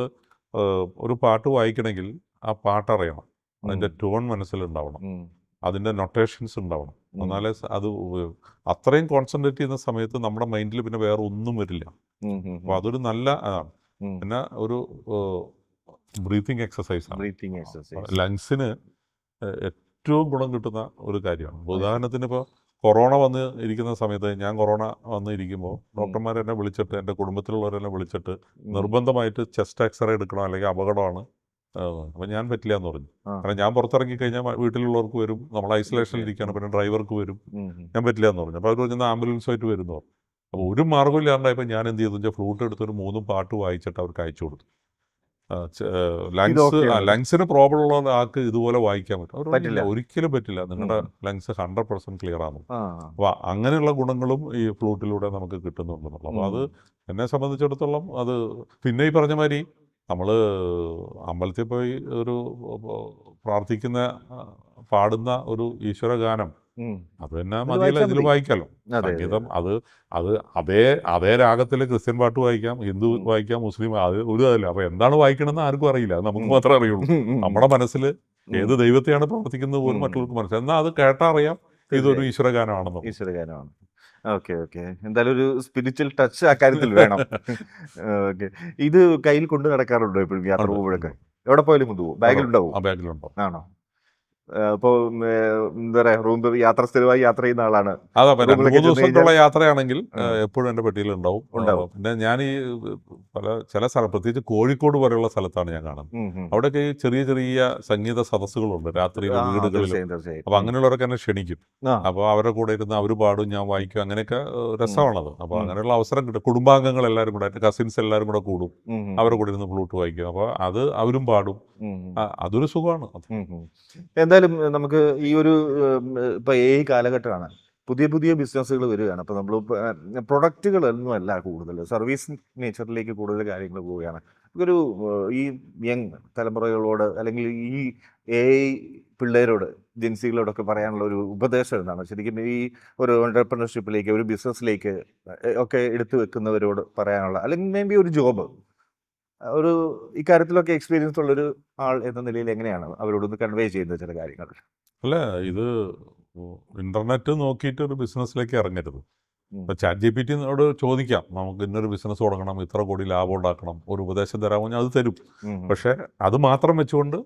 ഒരു പാട്ട് വായിക്കണമെങ്കിൽ ആ പാട്ടറിയണം, അതിൻ്റെ ടോൺ മനസ്സിലുണ്ടാവണം, അതിൻ്റെ നൊട്ടേഷൻസ് ഉണ്ടാവണം. എന്നാലേ അത് അത്രയും കോൺസെൻട്രേറ്റ് ചെയ്യുന്ന സമയത്ത് നമ്മുടെ മൈൻഡിൽ പിന്നെ വേറെ ഒന്നും വരില്ല. അപ്പോൾ അതൊരു നല്ല അതാണ്. പിന്നെ ഒരു ബ്രീത്തിങ് എക്സസൈസാണ്. ലങ്സിന് ഏറ്റവും ഗുണം കിട്ടുന്ന ഒരു കാര്യമാണ്. ഉദാഹരണത്തിന് ഇപ്പോൾ കൊറോണ വന്ന് ഇരിക്കുന്ന സമയത്ത്, ഞാൻ കൊറോണ വന്ന് ഇരിക്കുമ്പോൾ ഡോക്ടർമാരെന്നെ വിളിച്ചിട്ട്, എൻ്റെ കുടുംബത്തിലുള്ളവരെന്നെ വിളിച്ചിട്ട് നിർബന്ധമായിട്ട് ചെസ്റ്റ് എക്സ്റേ എടുക്കണം, അല്ലെങ്കിൽ അപകടമാണ്. അപ്പം ഞാൻ പറ്റില്ല എന്ന് പറഞ്ഞു. കാരണം ഞാൻ പുറത്തിറങ്ങി കഴിഞ്ഞാൽ വീട്ടിലുള്ളവർക്ക് വരും, നമ്മൾ ഐസൊലേഷനിൽ ഇരിക്കുകയാണ്, പിന്നെ ഡ്രൈവർക്ക് വരും, ഞാൻ പറ്റില്ല എന്ന് പറഞ്ഞു. അപ്പോൾ അവർ പറഞ്ഞാൽ ആംബുലൻസുമായിട്ട് വരുന്നു പറഞ്ഞു. അപ്പോൾ ഒരു മാർഗ്ഗം ഇല്ലാണ്ടായപ്പോൾ ഞാൻ എന്ത് ചെയ്തു വെച്ചാൽ ഫ്ലൂട്ട് എടുത്തൊരു 3 പാട്ട് വായിച്ചിട്ട് അവർക്ക് അയച്ചു കൊടുത്തു. ലങ്സിന് പ്രോബ്ലം ഉള്ള ആൾക്ക് ഇതുപോലെ വായിക്കാൻ പറ്റും? അവർ പറഞ്ഞില്ല, ഒരിക്കലും പറ്റില്ല, നിങ്ങളുടെ ലങ്സ് 100% ക്ലിയർ ആണ്. അപ്പോൾ അങ്ങനെയുള്ള ഗുണങ്ങളും ഈ ഫ്ലൂട്ടിലൂടെ നമുക്ക് കിട്ടുന്നുണ്ടെന്നുള്ളത്. അപ്പോൾ അത് എന്നെ സംബന്ധിച്ചിടത്തോളം അത്, പിന്നെ ഈ പറഞ്ഞ മാതിരി നമ്മൾ അമ്പലത്തിൽ പോയി ഒരു പ്രാർത്ഥിക്കുന്ന, പാടുന്ന ഒരു ഈശ്വര ഗാനം, അത് തന്നെ മതിയല്ല, ഇതിൽ വായിക്കാമല്ലോ. സംഗീതം അത് അത് അതേ രാഗത്തിൽ ക്രിസ്ത്യൻ പാട്ട് വായിക്കാം, ഹിന്ദു വായിക്കാം, മുസ്ലിം, അത് ഒരു അതല്ല. അപ്പോൾ എന്താണ് വായിക്കണമെന്ന് ആർക്കും അറിയില്ല, അത് നമുക്ക് മാത്രമേ അറിയുള്ളൂ. നമ്മുടെ മനസ്സിൽ ഏത് ദൈവത്തെയാണ് പ്രവർത്തിക്കുന്നത് പോലും മറ്റുള്ളവർക്ക് മനസ്സിലാവും. എന്നാൽ അത് കേട്ടാൽ അറിയാം ഇതൊരു ഈശ്വര ഗാനമാണെന്ന്. ഈശ്വരഗാനമാണ്. Okay, okay. എന്തായാലും ഒരു സ്പിരിച്വൽ ടച്ച് ആ കാര്യത്തിൽ വേണം. ഓക്കെ. ഇത് കയ്യിൽ കൊണ്ട് നടക്കാറുണ്ടോ എപ്പോഴും യാത്ര പോകുമ്പോഴൊക്കെ? എവിടെ പോയാലും കൊണ്ടുപോകും? ബാഗിലുണ്ടാവും? ബാഗിലുണ്ടോ? ആണോ? അപ്പോൾ എന്താ പറയുക, റൂം സ്ഥിരമായി യാത്ര ചെയ്യുന്ന ആളാണ്? അതാ, 2-3 ദിവസത്തുള്ള യാത്രയാണെങ്കിൽ എപ്പോഴും എൻ്റെ പെട്ടിയിലുണ്ടാവും. പിന്നെ ഞാൻ ഈ ചില സ്ഥലം, പ്രത്യേകിച്ച് കോഴിക്കോട് പോലെയുള്ള സ്ഥലത്താണ് ഞാൻ കാണുന്നത്. അവിടെയൊക്കെ ഈ ചെറിയ ചെറിയ സംഗീത സദസ്സുകളുണ്ട് രാത്രി വീടുകളിൽ. അപ്പോൾ അങ്ങനെയുള്ളവരൊക്കെ എന്നെ ക്ഷണിക്കും. അപ്പോൾ അവരുടെ കൂടെ ഇരുന്ന് അവർ പാടും, ഞാൻ വായിക്കും, അങ്ങനെയൊക്കെ രസമാണത്. അപ്പോൾ അങ്ങനെയുള്ള അവസരം കിട്ടും. കുടുംബാംഗങ്ങൾ എല്ലാവരും കൂടെ, എൻ്റെ കസിൻസ് എല്ലാവരും കൂടെ കൂടും, അവരുടെ കൂടെ ഇരുന്ന് ഫ്ലൂട്ട് വായിക്കും. അപ്പോൾ അത് അവരും പാടും, അതൊരു സുഖമാണ്. എന്തായാലും നമുക്ക് ഈ ഒരു ഇപ്പൊ കാലഘട്ടമാണ്, പുതിയ പുതിയ ബിസിനസ്സുകൾ വരികയാണ്. അപ്പോൾ നമ്മൾ പ്രൊഡക്റ്റുകളൊന്നും അല്ല കൂടുതൽ, സർവീസ് നേച്ചറിലേക്ക് കൂടുതൽ കാര്യങ്ങൾ പോവുകയാണ്. ഒരു ഈ യങ് തലമുറകളോട്, അല്ലെങ്കിൽ ഈ പിള്ളേരോട്, ജെൻസികളോടൊക്കെ പറയാനുള്ള ഒരു ഉപദേശം എന്താണ്? ശരിക്കും ഈ ഒരു എന്റർപ്രണർഷിപ്പിലേക്ക്, ഒരു ബിസിനസ്സിലേക്ക് ഒക്കെ എടുത്തു വെക്കുന്നവരോട് പറയാനുള്ള, അല്ലെങ്കിൽ മേ ബി ഒരു ജോബ്, ഒരു ഇക്കാര്യത്തിലൊക്കെ എക്സ്പീരിയൻസ് ഉള്ളൊരു ആൾ എന്ന നിലയിൽ എങ്ങനെയാണ് അവരോടൊന്ന് കൺവേ ചെയ്യുന്നത് ചില കാര്യങ്ങൾ? അല്ല, ഇത് ഇന്റർനെറ്റ് നോക്കിയിട്ട് ഒരു ബിസിനസ്സിലേക്ക് ഇറങ്ങരുത്. ഇപ്പോൾ ChatGPT-നോട് ചോദിക്കാം, നമുക്ക് ഇന്നൊരു ബിസിനസ് തുടങ്ങണം, ഇത്ര കോടി ലാഭം ഉണ്ടാക്കണം, ഒരു ഉപദേശം തരാമോ? ഞാൻ അത് തരും. പക്ഷേ അത് മാത്രം വെച്ചുകൊണ്ട്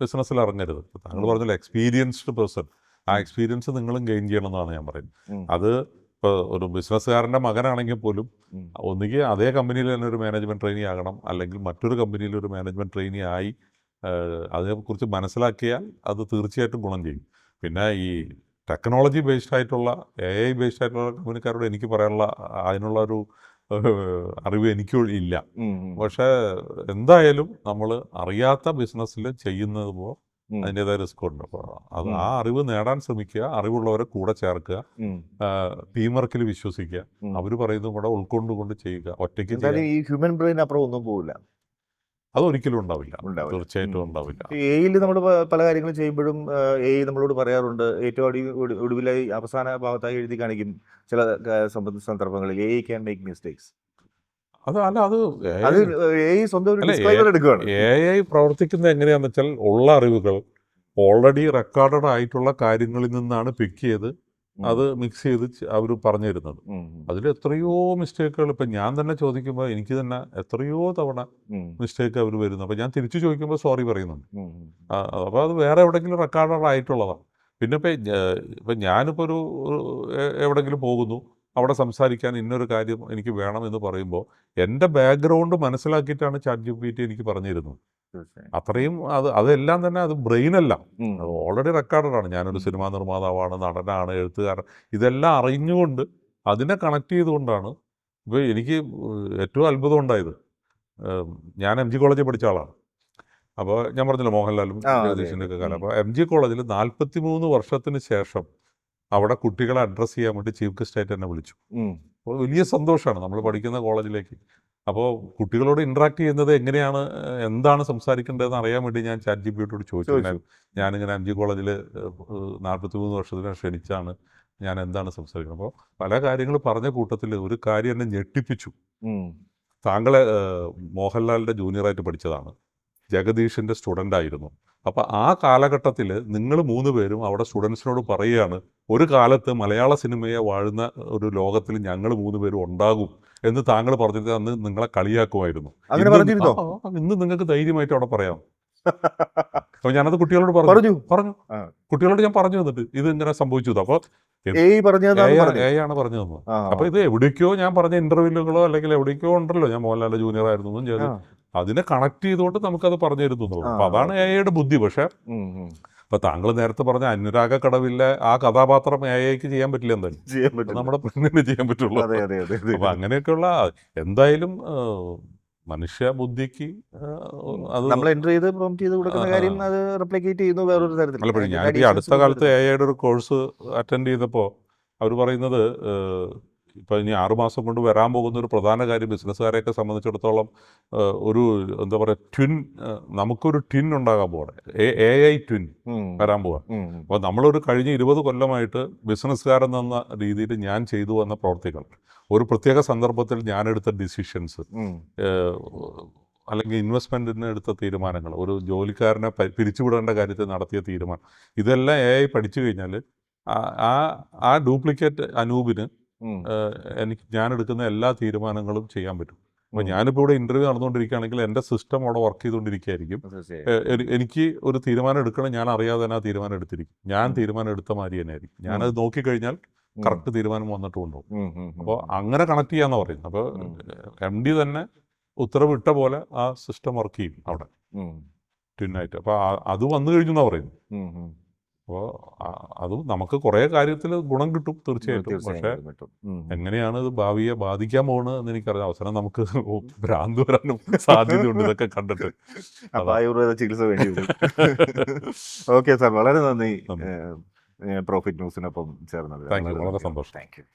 ബിസിനസ്സിൽ ഇറങ്ങരുത്. താങ്കൾ പറഞ്ഞല്ലോ എക്സ്പീരിയൻസ്ഡ് പേഴ്സൺ, ആ എക്സ്പീരിയൻസ് നിങ്ങളും ഗെയിൻ ചെയ്യണമെന്നാണ് ഞാൻ പറയുന്നത്. അത് ഇപ്പോൾ ഒരു ബിസിനസ്സുകാരൻ്റെ മകനാണെങ്കിൽ പോലും ഒന്നുകിൽ അതേ കമ്പനിയിൽ തന്നെ ഒരു മാനേജ്മെൻറ്റ് ട്രെയിനി ആകണം, അല്ലെങ്കിൽ മറ്റൊരു കമ്പനിയിൽ ഒരു മാനേജ്മെൻറ്റ് ട്രെയിനി ആയി അതിനെക്കുറിച്ച് മനസ്സിലാക്കിയാൽ അത് തീർച്ചയായിട്ടും ഗുണം ചെയ്യും. പിന്നെ ഈ ടെക്നോളജി ബേസ്ഡ് ആയിട്ടുള്ള, AI ബേസ്ഡ് ആയിട്ടുള്ള കമ്പനിക്കാരോട് എനിക്ക് പറയാനുള്ള അതിനുള്ള ഒരു അറിവ് എനിക്ക് ഇല്ല. പക്ഷേ എന്തായാലും നമ്മൾ അറിയാത്ത ബിസിനസ്സിൽ ചെയ്യുന്നതുമ്പോൾ അതിൻ്റെതായ റിസ്ക് ഉണ്ട്. അപ്പോൾ അത് ആ അറിവ് നേടാൻ ശ്രമിക്കുക, അറിവുള്ളവരെ കൂടെ ചേർക്കുക, ടീം വർക്കിൽ വിശ്വസിക്കുക, അവർ പറയുന്നതും കൂടെ ഉൾക്കൊണ്ടുകൊണ്ട് ചെയ്യുക. ഒറ്റയ്ക്ക് ഈ ഹ്യൂമൻ ബ്രെയിൻ അപ്പുറം ഒന്നും പോവില്ല, അതൊരിക്കലും ഉണ്ടാവില്ല, തീർച്ചയായിട്ടും ഉണ്ടാവില്ല. AI നമ്മൾ പല കാര്യങ്ങളും ചെയ്യുമ്പോഴും AI നമ്മളോട് പറയാറുണ്ട്, ഏറ്റവും ഒടുവിലായി അവസാന ഭാഗത്തായി എഴുതി കാണിക്കും ചില സന്ദർഭങ്ങളിൽ AI can make mistakes. AI പ്രവർത്തിക്കുന്നത് എങ്ങനെയാണെന്ന് വെച്ചാൽ, ഉള്ള അറിവുകൾ ഓൾറെഡി റെക്കോർഡഡ് ആയിട്ടുള്ള കാര്യങ്ങളിൽ നിന്നാണ് പിക്ക് ചെയ്ത് അത് മിക്സ് ചെയ്ത് അവർ പറഞ്ഞു തരുന്നത്. അതിൽ എത്രയോ മിസ്റ്റേക്കുകൾ, ഇപ്പം ഞാൻ തന്നെ ചോദിക്കുമ്പോൾ എനിക്ക് തന്നെ എത്രയോ തവണ മിസ്റ്റേക്ക് അവർ വരുന്നു. അപ്പോൾ ഞാൻ തിരിച്ചു ചോദിക്കുമ്പോൾ സോറി പറയുന്നുണ്ട്. അപ്പോൾ അത് വേറെ എവിടെയെങ്കിലും റെക്കോർഡഡ് ആയിട്ടുള്ളതാണ്. പിന്നെ ഇപ്പം ഞാനിപ്പോൾ ഒരു എവിടെയെങ്കിലും പോകുന്നു, അവിടെ സംസാരിക്കാൻ ഇന്നൊരു കാര്യം എനിക്ക് വേണമെന്ന് പറയുമ്പോൾ എൻ്റെ ബാക്ക്ഗ്രൗണ്ട് മനസ്സിലാക്കിയിട്ടാണ് ChatGPT എനിക്ക് പറഞ്ഞു തരുന്നത്. അത്രയും അതെല്ലാം തന്നെ അത് ബ്രെയിനല്ല, അത് ഓൾറെഡി റെക്കോർഡാണ്. ഞാനൊരു സിനിമാ നിർമ്മാതാവാണ്, നടനാണ്, എഴുത്തുകാരൻ, ഇതെല്ലാം അറിഞ്ഞുകൊണ്ട് അതിനെ കണക്ട് ചെയ്തുകൊണ്ടാണ്. ഇപ്പോൾ എനിക്ക് ഏറ്റവും അത്ഭുതം ഉണ്ടായത്, ഞാൻ MG കോളേജിൽ പഠിച്ച ആളാണ്. അപ്പോൾ ഞാൻ പറഞ്ഞല്ലോ മോഹൻലാലും ജഗദീഷിൻ്റെ ഒക്കെ കാലം. അപ്പോൾ MG കോളേജിൽ 43 വർഷത്തിന് ശേഷം അവിടെ കുട്ടികളെ അഡ്രസ്സ് ചെയ്യാൻ വേണ്ടി ചീഫ് ഗസ്റ്റായിട്ട് എന്നെ വിളിച്ചു. അപ്പോൾ വലിയ സന്തോഷമാണ് നമ്മൾ പഠിക്കുന്ന കോളേജിലേക്ക്. അപ്പോൾ കുട്ടികളോട് ഇൻട്രാക്ട് ചെയ്യുന്നത് എങ്ങനെയാണ്, എന്താണ് സംസാരിക്കേണ്ടതെന്ന് അറിയാൻ വേണ്ടി ഞാൻ ChatGPT ചോദിച്ചിട്ടുണ്ടായിരുന്നു. ഞാനിങ്ങനെ MG കോളേജിൽ 43 വർഷത്തിന് ക്ഷണിച്ചാണ്, ഞാൻ എന്താണ് സംസാരിക്കുന്നത്. അപ്പോൾ പല കാര്യങ്ങൾ പറഞ്ഞ കൂട്ടത്തിൽ ഒരു കാര്യം എന്നെ ഞെട്ടിപ്പിച്ചു. താങ്കളെ മോഹൻലാലിൻ്റെ ജൂനിയറായിട്ട് പഠിച്ചതാണ്, ജഗദീഷിൻ്റെ സ്റ്റുഡൻ്റ് ആയിരുന്നു. അപ്പോൾ ആ കാലഘട്ടത്തിൽ നിങ്ങൾ 3 പേരും അവിടെ സ്റ്റുഡൻസിനോട് പറയുകയാണ്, ഒരു കാലത്ത് മലയാള സിനിമയെ വാഴുന്ന ഒരു ലോകത്തിൽ ഞങ്ങൾ 3 പേരും ഉണ്ടാകും എന്ന് താങ്കൾ പറഞ്ഞിട്ട് അന്ന് നിങ്ങളെ കളിയാക്കുമായിരുന്നു. ഇന്ന് നിങ്ങൾക്ക് ധൈര്യമായിട്ട് അവിടെ പറയാം. അപ്പോൾ ഞാനത് കുട്ടികളോട് പറഞ്ഞു. കുട്ടികളോട് ഞാൻ പറഞ്ഞു തന്നിട്ട് ഇത് ഇങ്ങനെ സംഭവിച്ചത്. അപ്പോൾ ആണ് പറഞ്ഞു തന്നത്. അപ്പോൾ ഇത് എവിടേക്കോ ഞാൻ പറഞ്ഞ ഇന്റർവ്യൂകളോ അല്ലെങ്കിൽ എവിടേക്കോ ഉണ്ടല്ലോ ഞാൻ മോഹൻലാലിന്റെ ജൂനിയർ ആയിരുന്നു ചെയ്ത് അതിനെ കണക്ട് ചെയ്തുകൊണ്ട് നമുക്കത് പറഞ്ഞു തരുന്നു. അപ്പൊ അതാണ് AI ബുദ്ധി. പക്ഷെ ഇപ്പൊ താങ്കൾ നേരത്തെ പറഞ്ഞ അനുരാഗ കടവിലെ ആ കഥാപാത്രം AIക്ക് ചെയ്യാൻ പറ്റില്ല, എന്തായാലും നമ്മുടെ പെണ്ണിന് ചെയ്യാൻ പറ്റുള്ളൂ. അപ്പൊ അങ്ങനെയൊക്കെയുള്ള എന്തായാലും മനുഷ്യ ബുദ്ധിക്ക് അത് നമ്മൾ എൻ്റർ ചെയ്ത് പ്രോംപ്റ്റ് ചെയ്ത് കൊടുക്കുന്ന കാര്യം അത് റെപ്ലിക്കേറ്റ് ചെയ്യുന്നു വേറൊരു തരത്തിൽ. പലപ്പോഴും ഞാൻ ഈ അടുത്ത കാലത്ത് AI ഒരു കോഴ്സ് അറ്റൻഡ് ചെയ്തപ്പോൾ അവർ പറയുന്നത് ഇപ്പോൾ ഇനി 6 മാസം കൊണ്ട് വരാൻ പോകുന്ന ഒരു പ്രധാന കാര്യം ബിസിനസ്സുകാരെയൊക്കെ സംബന്ധിച്ചിടത്തോളം ഒരു എന്താ പറയുക ട്വിൻ, നമുക്കൊരു ട്വിൻ ഉണ്ടാകാൻ പോകണം, AI ട്വിൻ വരാൻ പോവാം. അപ്പോൾ നമ്മളൊരു കഴിഞ്ഞ 20 കൊല്ലമായിട്ട് ബിസിനസ്സുകാരെന്ന രീതിയിൽ ഞാൻ ചെയ്തു വന്ന പ്രവർത്തികൾ, ഒരു പ്രത്യേക സന്ദർഭത്തിൽ ഞാനെടുത്ത ഡിസിഷൻസ്, അല്ലെങ്കിൽ ഇൻവെസ്റ്റ്മെൻറ്റിന് എടുത്ത തീരുമാനങ്ങൾ, ഒരു ജോലിക്കാരനെ പിരിച്ചുവിടേണ്ട കാര്യത്തിൽ നടത്തിയ തീരുമാനം, ഇതെല്ലാം AI പഠിച്ചു കഴിഞ്ഞാൽ ആ ഡ്യൂപ്ലിക്കേറ്റ് അനൂപിന് ഞാൻ എടുക്കുന്ന എല്ലാ തീരുമാനങ്ങളും ചെയ്യാൻ പറ്റും. അപ്പോൾ ഞാനിപ്പോൾ ഇവിടെ ഇൻ്റർവ്യൂ നടന്നുകൊണ്ടിരിക്കുകയാണെങ്കിൽ എൻ്റെ സിസ്റ്റം അവിടെ വർക്ക് ചെയ്തുകൊണ്ടിരിക്കുകയായിരിക്കും. എനിക്ക് ഒരു തീരുമാനം എടുക്കണം, ഞാൻ അറിയാതെ തന്നെ ആ തീരുമാനം എടുത്തിരിക്കും. ഞാൻ തീരുമാനം എടുത്ത മാതിരി തന്നെ ആയിരിക്കും. ഞാനത് നോക്കിക്കഴിഞ്ഞാൽ കറക്റ്റ് തീരുമാനം വന്നിട്ടുണ്ടാവും. അപ്പോൾ അങ്ങനെ കണക്ട് ചെയ്യാന്ന് പറയുന്നത്. അപ്പോൾ MD തന്നെ ഉത്തരവിട്ട പോലെ ആ സിസ്റ്റം വർക്ക് ചെയ്യും അവിടെ ട്വിന്നായിട്ട്. അപ്പോൾ അത് വന്നു കഴിഞ്ഞു എന്നാണ് പറയുന്നത്. അപ്പോൾ അത് നമുക്ക് കുറേ കാര്യത്തിൽ ഗുണം കിട്ടും തീർച്ചയായിട്ടും. പക്ഷേ എങ്ങനെയാണ് ഇത് ഭാവിയെ ബാധിക്കാൻ പോകുന്നത് എന്ന് എനിക്കറിയാം. അവസാനം നമുക്ക് ഭ്രാന്ത് വരാനും സാധ്യതയുണ്ട് ഇതൊക്കെ കണ്ടിട്ട്. ആയുർവേദ ചികിത്സ വേണ്ടി വരും. ഓക്കെ സാർ, വളരെ നന്ദി പ്രോഫിറ്റ് ന്യൂസിനൊപ്പം ചേർന്നത്. വളരെ സന്തോഷം. Thank you.